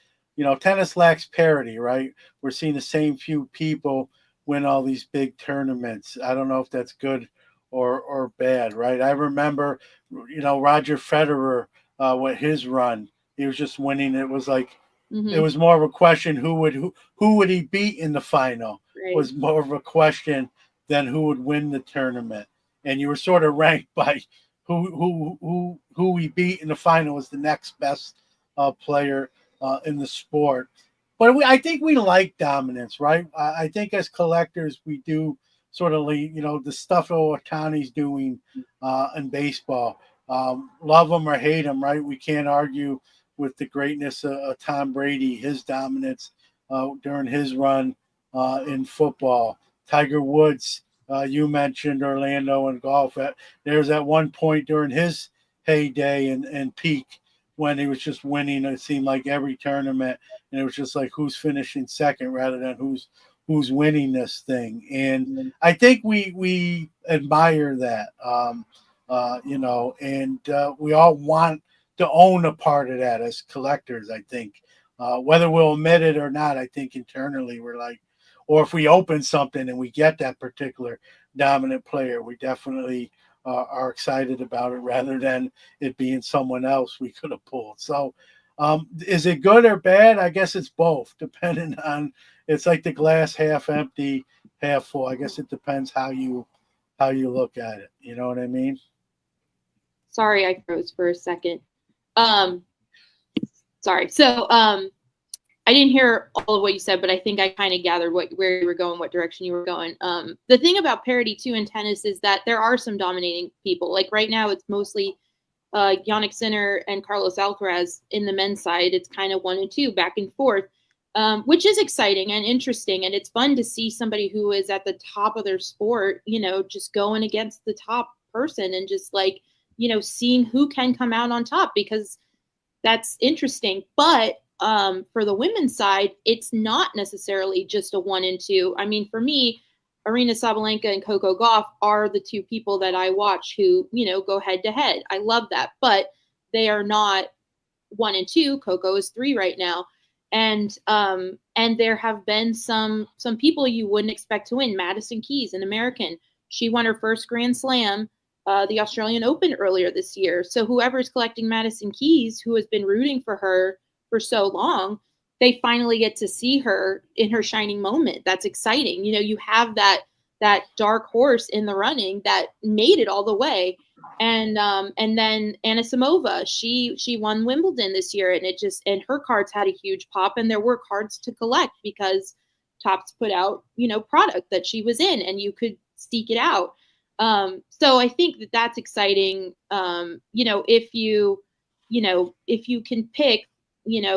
tennis lacks parity, right? We're seeing the same few people win all these big tournaments. I don't know if that's good or bad, right? I remember, Roger Federer, with his run, he was just winning. It was like, it Mm-hmm. was more of a question who would he beat in the final, Right. was more of a question than who would win the tournament. And you were sort of ranked by who he beat in the final was the next best player in the sport. But I think we like dominance, right? I think as collectors we do sort of the stuff Otani's doing in baseball. Love him or hate him, right? We can't argue with the greatness of Tom Brady, his dominance during his run in football. Tiger Woods, you mentioned Orlando and golf. There's at one point during his heyday and peak when he was just winning. It seemed like every tournament, and it was just like who's finishing second rather than who's winning this thing. And I think we admire that, and we all want to own a part of that as collectors. I think whether we'll admit it or not, I think internally we're like, or if we open something and we get that particular dominant player, we definitely are excited about it rather than it being someone else we could have pulled. So is it good or bad? I guess it's both, depending on, it's like the glass half empty, half full. I guess it depends how you look at it. You know what I mean? Sorry, I froze for a second. Sorry. So I didn't hear all of what you said, but I think I kind of gathered where you were going, what direction you were going. The thing about parity too in tennis is that there are some dominating people. Like right now, it's mostly Jannik Sinner and Carlos Alcaraz. In the men's side, it's kind of 1 and 2 back and forth, which is exciting and interesting. And it's fun to see somebody who is at the top of their sport, just going against the top person and just seeing who can come out on top, because that's interesting. But for the women's side, it's not necessarily just a 1 and 2. I mean, for me, Arina Sabalenka and Coco Gauff are the two people that I watch who, go head to head. I love that, but they are not 1 and 2. Coco is 3 right now. And there have been some people you wouldn't expect to win. Madison Keys, an American. She won her first Grand Slam, the Australian Open earlier this year. So whoever's collecting Madison Keys, who has been rooting for her for so long, they finally get to see her in her shining moment. That's exciting. You have that dark horse in the running that made it all the way. And then Anna Samova, she won Wimbledon this year, and her cards had a huge pop, and there were cards to collect because Topps put out, product that she was in, and you could seek it out. So I think that's exciting. If you can pick,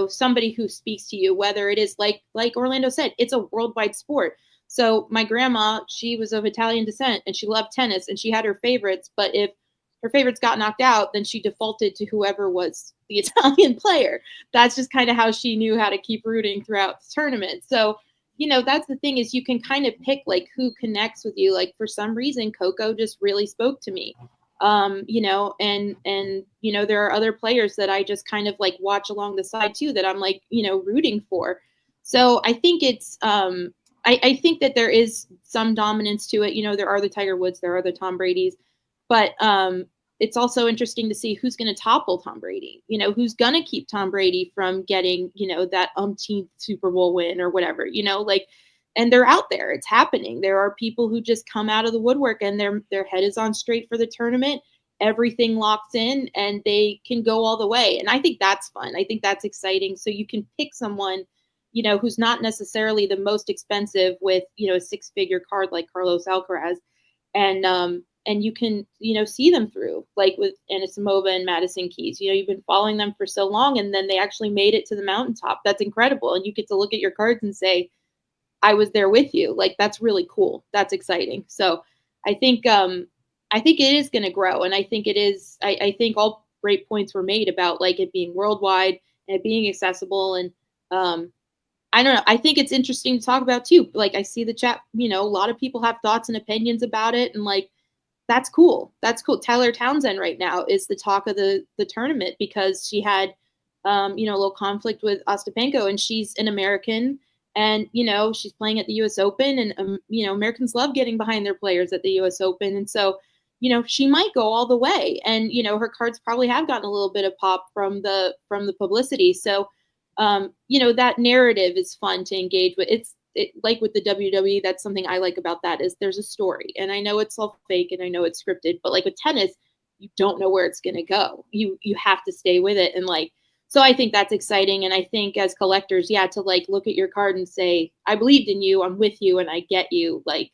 somebody who speaks to you, whether it is like Orlando said, it's a worldwide sport. So my grandma, she was of Italian descent and she loved tennis and she had her favorites, but if her favorites got knocked out, then she defaulted to whoever was the Italian player. That's just kind of how she knew how to keep rooting throughout the tournament. So, that's the thing, is you can kind of pick like who connects with you. Like for some reason, Coco just really spoke to me. And there are other players that I just kind of like watch along the side too, that I'm like, rooting for. So I think it's, I think that there is some dominance to it. There are the Tiger Woods, there are the Tom Brady's, but it's also interesting to see who's going to topple Tom Brady, who's going to keep Tom Brady from getting, that umpteenth Super Bowl win or whatever, and they're out there. It's happening. There are people who just come out of the woodwork and their head is on straight for the tournament. Everything locks in and they can go all the way. And I think that's fun. I think that's exciting. So you can pick someone, who's not necessarily the most expensive with, a 6-figure card like Carlos Alcaraz. And you can, see them through, like with Anisimova and Madison Keys. You've been following them for so long, and then they actually made it to the mountaintop. That's incredible. And you get to look at your cards and say, I was there with you. Like, that's really cool. That's exciting. So I think it is going to grow. And I think it is, I think all great points were made about like it being worldwide and it being accessible. And I don't know. I think it's interesting to talk about too. Like I see the chat, a lot of people have thoughts and opinions about it. And like, that's cool. That's cool. Taylor Townsend right now is the talk of the tournament because she had, a little conflict with Ostapenko, and she's an American, and, she's playing at the US Open, and, Americans love getting behind their players at the US Open. And so, she might go all the way, and, her cards probably have gotten a little bit of pop from the publicity. So, that narrative is fun to engage with. Like with the WWE, that's something I like about that, is there's a story, and I know it's all fake and I know it's scripted, but like with tennis, you don't know where it's going to go. You have to stay with it. And like, so I think that's exciting. And I think as collectors, to like look at your card and say, I believed in you, I'm with you, and I get you. Like,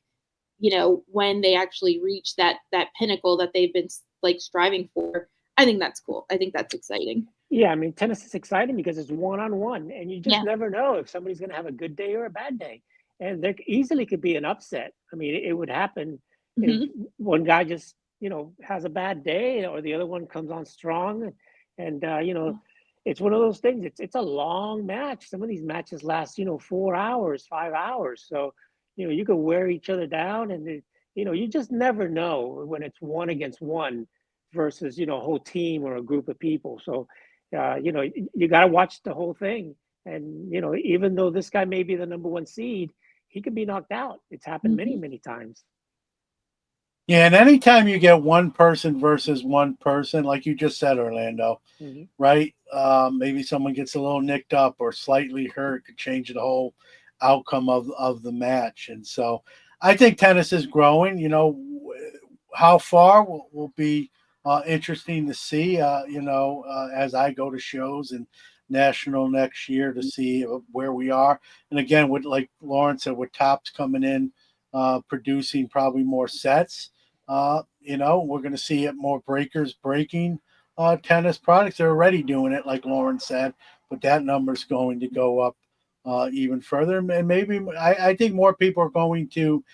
when they actually reach that pinnacle that they've been like striving for, I think that's cool. I think that's exciting. Yeah, I mean, tennis is exciting because it's one-on-one, and you just never know if somebody's going to have a good day or a bad day. And there easily could be an upset. I mean, it would happen if one guy just, has a bad day, or the other one comes on strong. And, it's one of those things. It's a long match. Some of these matches last, 4 hours, 5 hours. So, you could wear each other down, and, you just never know when it's one against one versus, a whole team or a group of people. So, you got to watch the whole thing. And, even though this guy may be the number 1 seed, he could be knocked out. It's happened many, many times. Yeah, and anytime you get one person versus one person, like you just said, Orlando, right? Maybe someone gets a little nicked up or slightly hurt, could change the whole outcome of the match. And so I think tennis is growing. How far will be interesting to see, as I go to shows and national next year to see where we are. And again, with like Lauren said, with Topps coming in, producing probably more sets, we're going to see it more breakers breaking tennis products. They're already doing it, like Lauren said, but that number is going to go up even further. And maybe I think more people are going to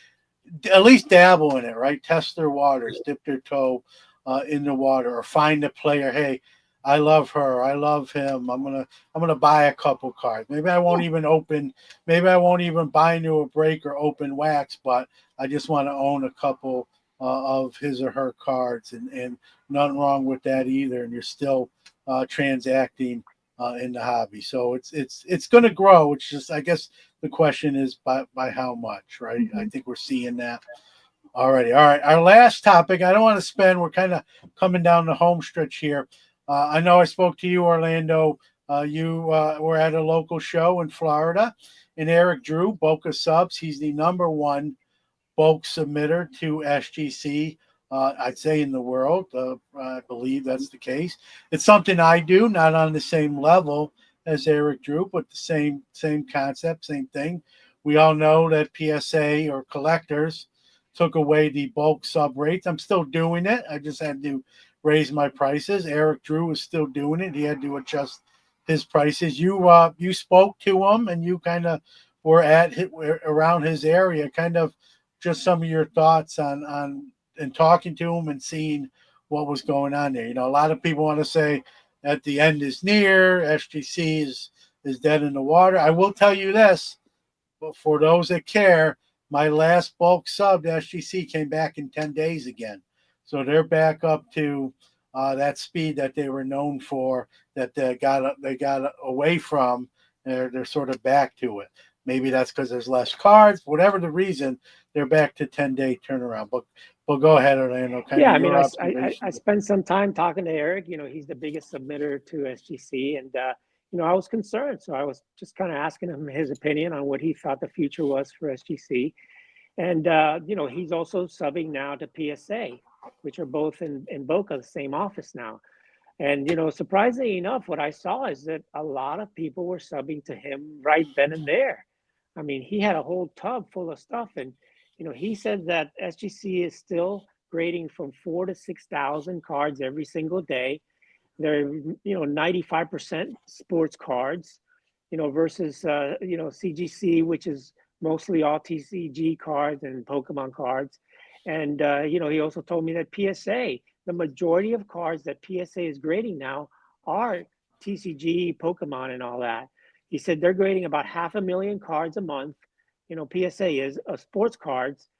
at least dabble in it, right? Test their waters, dip their toe in the water, or find a player. Hey, I love her. I love him. I'm gonna buy a couple cards. Maybe I won't even open. Maybe I won't even buy into a break or open wax. But I just want to own a couple of his or her cards, and nothing wrong with that either. And you're still transacting in the hobby, so it's going to grow. It's just, I guess the question is by how much, right? I think we're seeing that. Alrighty, all right. Our last topic. I don't want to spend. We're kind of coming down the home stretch here. I know I spoke to you, Orlando. You were at a local show in Florida, and Eric Drew, Boca Subs. He's the #1 bulk submitter to SGC. I'd say in the world. I believe that's the case. It's something I do, not on the same level as Eric Drew, but the same concept, same thing. We all know that PSA or collectors took away the bulk sub rates. I'm still doing it. I just had to raise my prices. Eric Drew is still doing it. He had to adjust his prices. You spoke to him, and you kind of were around his area. Kind of just some of your thoughts on and talking to him and seeing what was going on there. A lot of people want to say that the end is near. SGC is dead in the water. I will tell you this, but for those that care, my last bulk sub to SGC came back in 10 days again. So they're back up to that speed that they were known for, that they got away from. They're sort of back to it. Maybe that's because there's less cards. Whatever the reason, they're back to 10-day turnaround. But go ahead, Orlando. I spent some time talking to Eric. He's the biggest submitter to SGC, and I was concerned. So I was just kind of asking him his opinion on what he thought the future was for SGC. And, he's also subbing now to PSA, which are both in Boca, the same office now. And, surprisingly enough, what I saw is that a lot of people were subbing to him right then and there. I mean, he had a whole tub full of stuff. And, he said that SGC is still grading from 4,000 to 6,000 cards every single day. They're 95% sports cards, versus CGC, which is mostly all TCG cards and Pokemon cards. And he also told me that PSA, the majority of cards that PSA is grading now are TCG, Pokemon, and all that. He said they're grading about 500,000 cards a month. PSA is sports cards,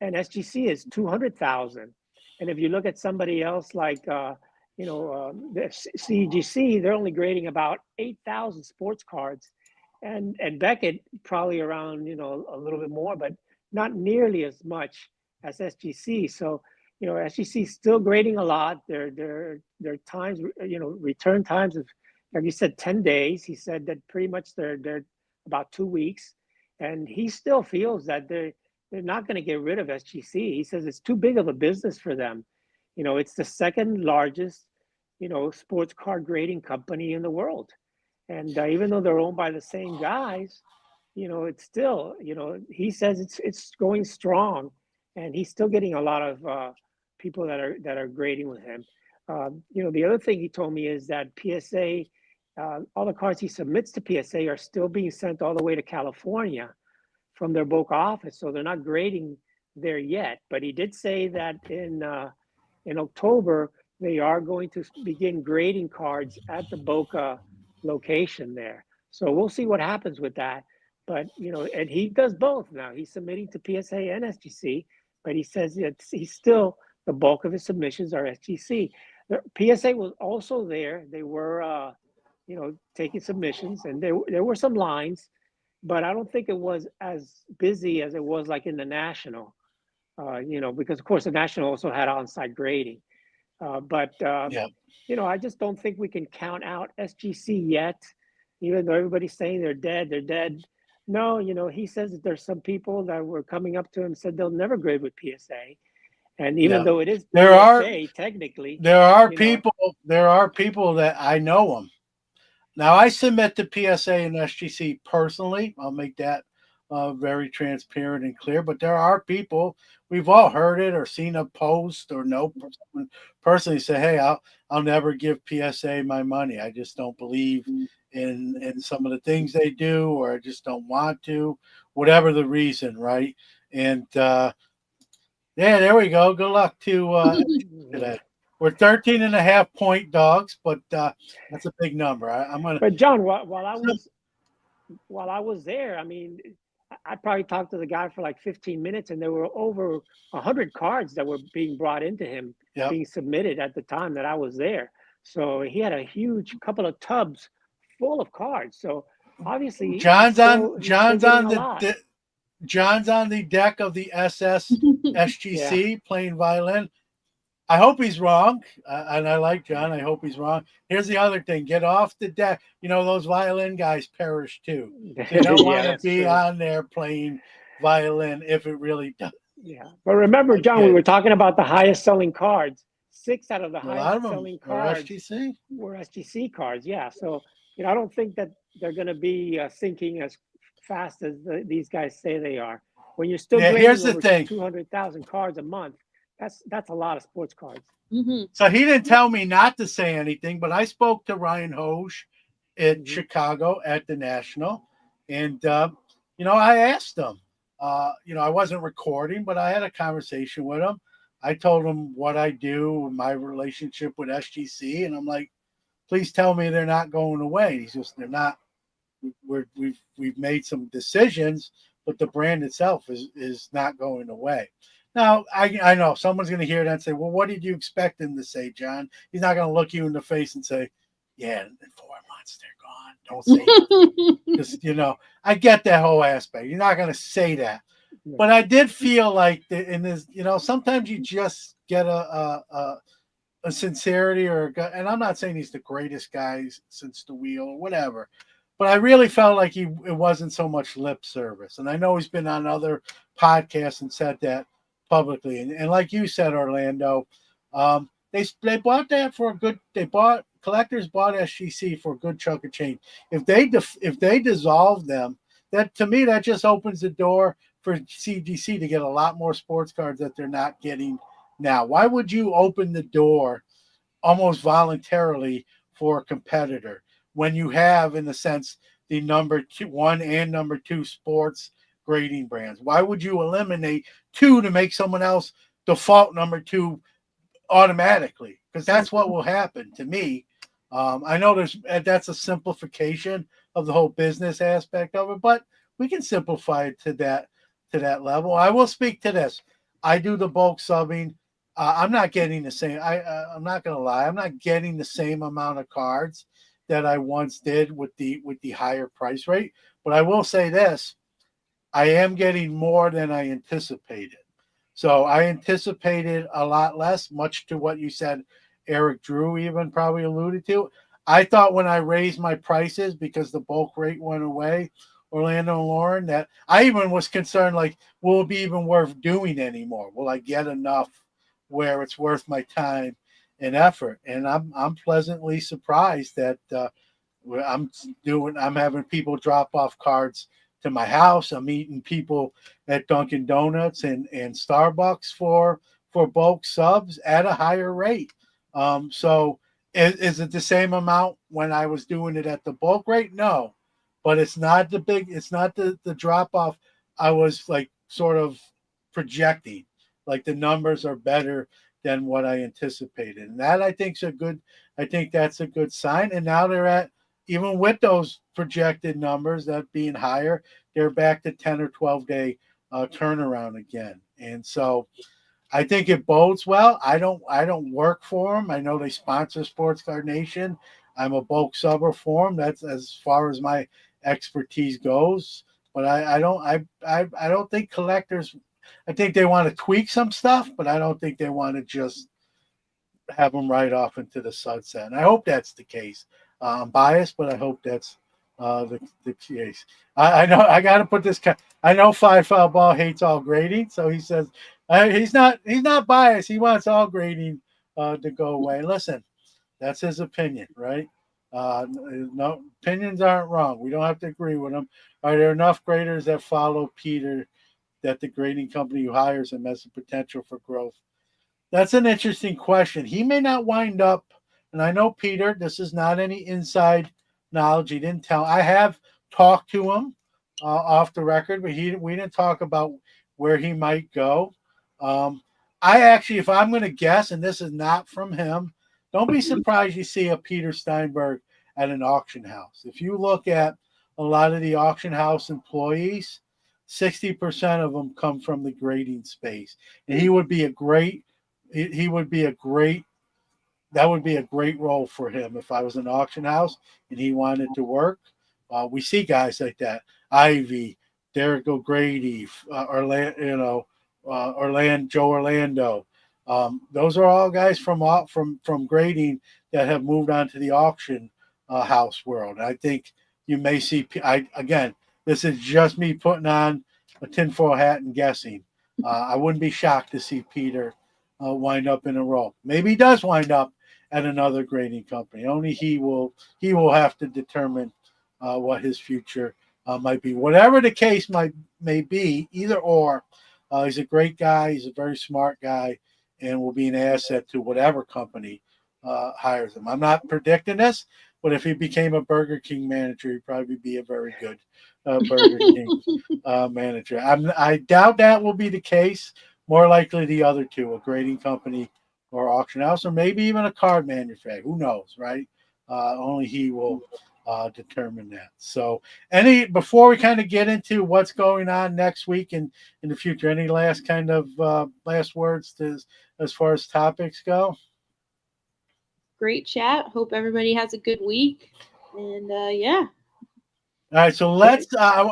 and SGC is 200,000. And if you look at somebody else like the CGC, they're only grading about 8,000 sports cards, and Beckett probably around a little bit more, but not nearly as much as SGC. So SGC is still grading a lot. Their times, return times of, like you said, 10 days. He said that pretty much they're about 2 weeks, and he still feels that they're not going to get rid of SGC. He says it's too big of a business for them. It's the second largest, sports card grading company in the world. And even though they're owned by the same guys, it's still, he says it's going strong, and he's still getting a lot of people that are grading with him. The other thing he told me is that PSA, all the cards he submits to PSA are still being sent all the way to California from their Boca office, so they're not grading there yet. But he did say that in October they are going to begin grading cards at the Boca location there. So we'll see what happens with that. But and he does both now. He's submitting to PSA and SGC, but he says he's still, the bulk of his submissions are SGC. PSA was also there. They were taking submissions, and there were some lines, but I don't think it was as busy as it was like in the national. Because of course the national also had on-site grading. I just don't think we can count out SGC yet, even though everybody's saying they're dead. No, he says that there's some people that were coming up to him and said they'll never grade with PSA. And even though it is PSA, technically, there are people that I know them. Now I submit to PSA and SGC personally. I'll make that very transparent and clear. But there are people, we've all heard it or seen a post or know someone personally say, "Hey, I'll never give PSA my money. I just don't believe in some of the things they do, or I just don't want to," whatever the reason, right? And there we go. Good luck to today. We're 13 and a half point dogs, but that's a big number. I'm going But John, while to. I was there, I mean, I probably talked to the guy for like 15 minutes, and there were over 100 cards that were being brought into him, Yep. being submitted at the time that I was there. So he had a huge couple of tubs full of cards. So obviously, John's on he's still getting a the lot. John's on the deck of the SGC Yeah. playing violin. I hope he's wrong, and I like John. I hope he's wrong. Here's the other thing: get off the deck. You know those violin guys perish too. So you don't Yeah, want to that's be true. on there playing violin if it really does. Yeah. But remember, John, we Yeah. were talking about the highest selling cards. 6 out of the A lot of highest them selling are cards SGC. were SGC cards. Yeah. So, I don't think that they're going to be sinking as fast as these guys say they are. When you're still Yeah, grading here's the over thing. 200,000 cards a month, that's a lot of sports cards. Mhm. So he didn't tell me not to say anything, but I spoke to Ryan Hoge in Mhm. Chicago at the National, and I asked him. I wasn't recording, but I had a conversation with him. I told him what I do, my relationship with SGC, and I'm like, please tell me they're not going away. He's just they're not. We've made some decisions, but the brand itself is not going away. Now I know someone's going to hear that and say, "Well, what did you expect him to say, John?" He's not going to look you in the face and say, "Yeah, in 4 months they're gone." Don't say that. Because I get that whole aspect. You're not going to say that, Yeah. but I did feel like in this, sometimes you just get a sincerity or a gut. And I'm not saying he's the greatest guy since the wheel or whatever, but I really felt like it wasn't so much lip service. And I know he's been on other podcasts and said that publicly. And like you said, Orlando, they bought that for a good. Collectors bought SGC for a good chunk of change. If they dissolve them, that to me that just opens the door for CGC to get a lot more sports cards that they're not getting now. Why would you open the door almost voluntarily for a competitor when you have, in a sense, the #1 and #2 sports grading brands? Why would you eliminate two to make someone else default #2 automatically? Because that's what will happen to me. I know that's a simplification of the whole business aspect of it, but we can simplify it to that level. I will speak to this. I do the bulk subbing. I'm not getting the same. I'm not gonna lie. I'm not getting the same amount of cards that I once did with the higher price rate. But I will say this: I am getting more than I anticipated. So I anticipated a lot less, much to what you said, Eric Drew even probably alluded to. I thought when I raised my prices because the bulk rate went away, Orlando and Lauren, that I even was concerned, like, will it be even worth doing anymore? Will I get enough where it's worth my time and effort? And I'm pleasantly surprised that I'm having people drop off cards to my house. I'm meeting people at Dunkin' Donuts and Starbucks for bulk subs at a higher rate. So is it the same amount when I was doing it at the bulk rate? No, but it's not the drop off I was like sort of projecting. Like the numbers are better than what I anticipated, and that I think that's a good sign. And now they're at, even with those projected numbers that being higher, they're back to 10 or 12 day turnaround again. And so I think it bodes well. I don't work for them. I know they sponsor Sports Card Nation. I'm a bulk subber for them. That's as far as my expertise goes. But I don't think collectors. I think they want to tweak some stuff, but I don't think they want to just have them right off into the sunset. And I hope that's the case. I'm biased, but I hope that's the case. I know I got to put this. I know Five Foul Ball hates all grading, so he says he's not biased. He wants all grading to go away. Listen, that's his opinion, right? No, opinions aren't wrong. We don't have to agree with him. Are there enough graders that follow Peter that the grading company who hires him has the potential for growth? That's an interesting question. He may not wind up, and I know Peter, this is not any inside knowledge. He didn't tell. I have talked to him off the record, but we didn't talk about where he might go. Um, I actually, if I'm going to guess, and this is not from him, don't be surprised you see a Peter Steinberg at an auction house. If you look at a lot of the auction house employees, 60% of them come from the grading space, and he would be a great. He would be a great. That would be a great role for him if I was an auction house and he wanted to work. We see guys like that: Ivy, Derek O'Grady, Joe Orlando. Those are all guys from grading that have moved on to the auction house world. I think you may see. Again, this is just me putting on a tinfoil hat and guessing. I wouldn't be shocked to see Peter wind up in a role. Maybe he does wind up at another grading company. Only he will have to determine what his future might be. Whatever the case may be, either or. He's a great guy. He's a very smart guy, and will be an asset to whatever company hires him. I'm not predicting this, but if he became a Burger King manager, he'd probably be a very good Burger King manager. I doubt that will be the case. More likely the other two, a grading company or auction house, or maybe even a card manufacturer. Who knows, right? Only he will determine that. So, before we kind of get into what's going on next week and in the future, any last kind of last words as far as topics go? Great chat. Hope everybody has a good week. And yeah. All right, so let's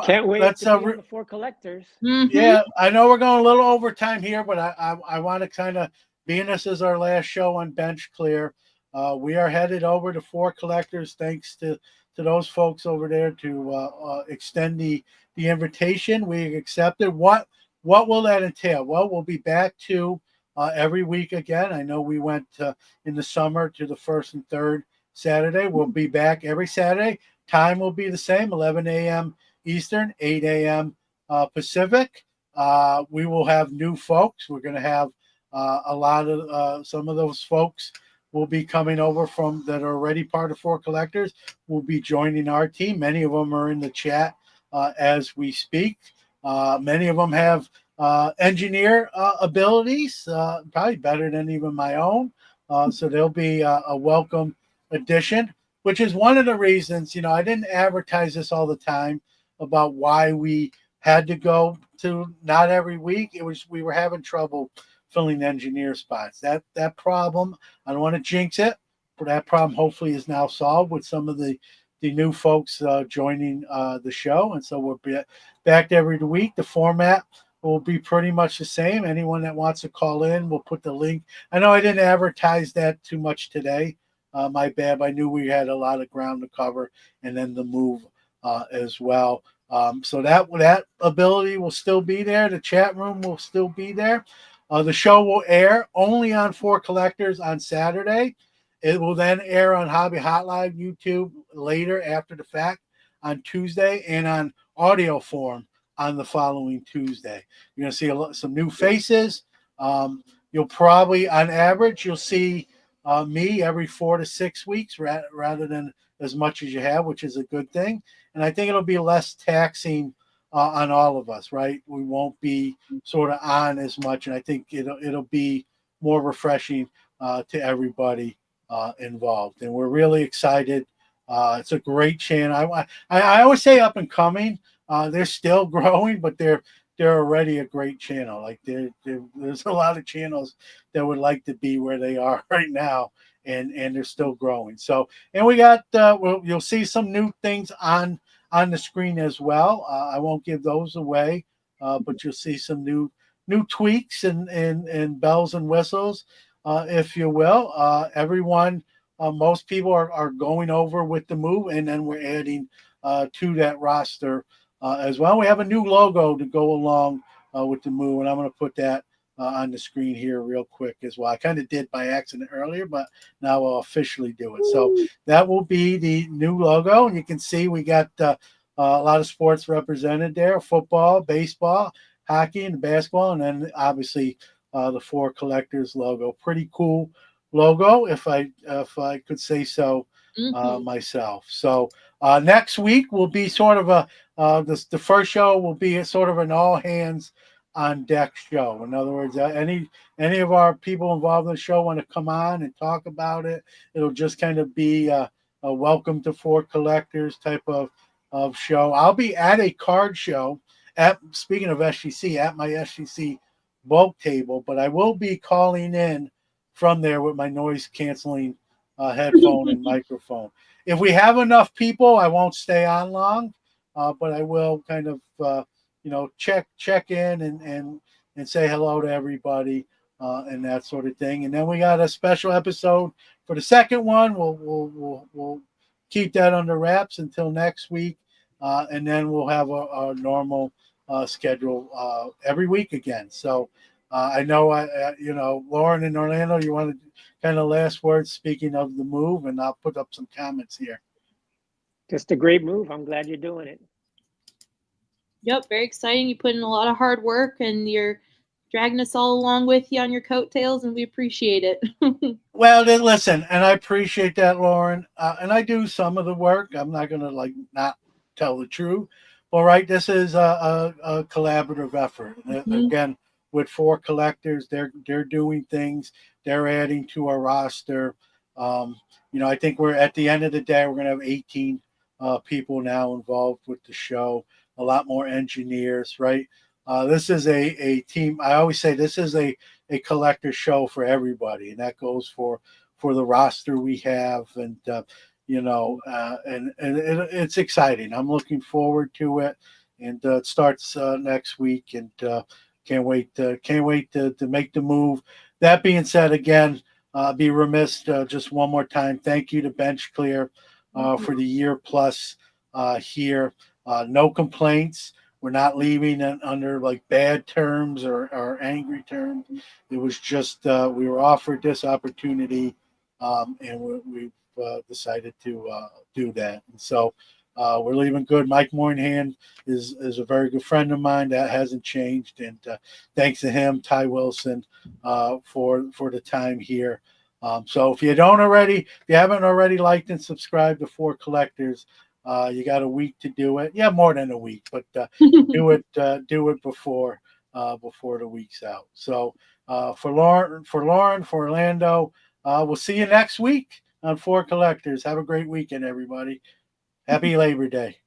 can't wait let's to be on the four collectors. Yeah, I know we're going a little over time here, but I want to kind of, being this is our last show on Bench Clear, we are headed over to four collectors. Thanks to those folks over there to extend the invitation. We accepted. What will that entail? Well, we'll be back to every week again. I know we went in the summer to the first and third Saturday. We'll be back every Saturday. Time will be the same, 11 a.m. Eastern, 8 a.m. Pacific. We will have new folks. We're going to have a lot of some of those folks will be coming over from that are already part of Four Collectors. Will be joining our team. Many of them are in the chat as we speak. Many of them have engineer abilities, probably better than even my own. So they'll be a welcome addition, which is one of the reasons, I didn't advertise this all the time about why we had to go to not every week. It was, we were having trouble filling engineer spots. That problem, I don't want to jinx it, but that problem hopefully is now solved with some of the new folks joining the show. And so we'll be back every week. The format will be pretty much the same. Anyone that wants to call in, we'll put the link. I know I didn't advertise that too much today. My bad. I knew we had a lot of ground to cover, and then the move as well. So that ability will still be there. The chat room will still be there. The show will air only on Four Collectors on Saturday. It will then air on Hobby Hotline YouTube later after the fact on Tuesday, and on audio form on the following Tuesday. You're going to see some new faces. You'll probably, on average, you'll see me every 4 to 6 weeks rather than as much as you have, which is a good thing. And I think it'll be less taxing on all of us, right? We won't be sort of on as much, and I think it'll be more refreshing to everybody involved. And we're really excited. It's a great channel. I always say up and coming. They're still growing, but they're already a great channel. Like there's a lot of channels that would like to be where they are right now, and they're still growing. So, and we got you'll see some new things on the screen as well. I won't give those away, but you'll see some new tweaks and bells and whistles, if you will. Everyone, most people are going over with the move, and then we're adding to that roster as well. We have a new logo to go along with the move, and I'm going to put that on the screen here real quick as well. I kind of did by accident earlier, but now I'll officially do it. So that will be the new logo, and you can see we got a lot of sports represented there: football, baseball, hockey, and basketball, and then obviously the Four Collectors logo. Pretty cool logo, if I could say so myself. So next week will be sort of the first show will be sort of an all hands on deck show. In other words, any of our people involved in the show want to come on and talk about it, it'll just kind of be a welcome to Four Collectors type of show. I'll be at a card show speaking of SGC, at my SGC bulk table, but I will be calling in from there with my noise canceling headphone and microphone. If we have enough people, I won't stay on long, but I will kind of check in and say hello to everybody and that sort of thing. And then we got a special episode for the second one. We'll keep that under wraps until next week, and then we'll have a normal schedule every week again. So I know Lauren and Orlando, you want to kind of last words speaking of the move, and I'll put up some comments here. Just a great move. I'm glad you're doing it. Yep, very exciting. You put in a lot of hard work, and you're dragging us all along with you on your coattails, and we appreciate it. Well, then listen, and I appreciate that, Lauren. And I do some of the work. I'm not going to not tell the truth. Well, right, this is a collaborative effort. Mm-hmm. Again, with Four Collectors, they're doing things. They're adding to our roster. I think we're at the end of the day, we're going to have 18 people now involved with the show. A lot more engineers, right? This is a team. I always say this is a collector show for everybody, and that goes for the roster we have, and it's exciting. I'm looking forward to it, and it starts next week, and can't wait to make the move. That being said, again, be remiss just one more time. Thank you to Bench Clear for the year plus here. No complaints. We're not leaving under like bad terms or angry terms. It was just we were offered this opportunity, and we've decided to do that. And so we're leaving good. Mike Moynihan is a very good friend of mine. That hasn't changed. And thanks to him, Ty Wilson, for the time here. So if you haven't already liked and subscribed to Four Collectors, you got a week to do it. Yeah, more than a week, but do it before the week's out. So for Lauren, for Orlando, we'll see you next week on Four Collectors. Have a great weekend, everybody. Happy Labor Day.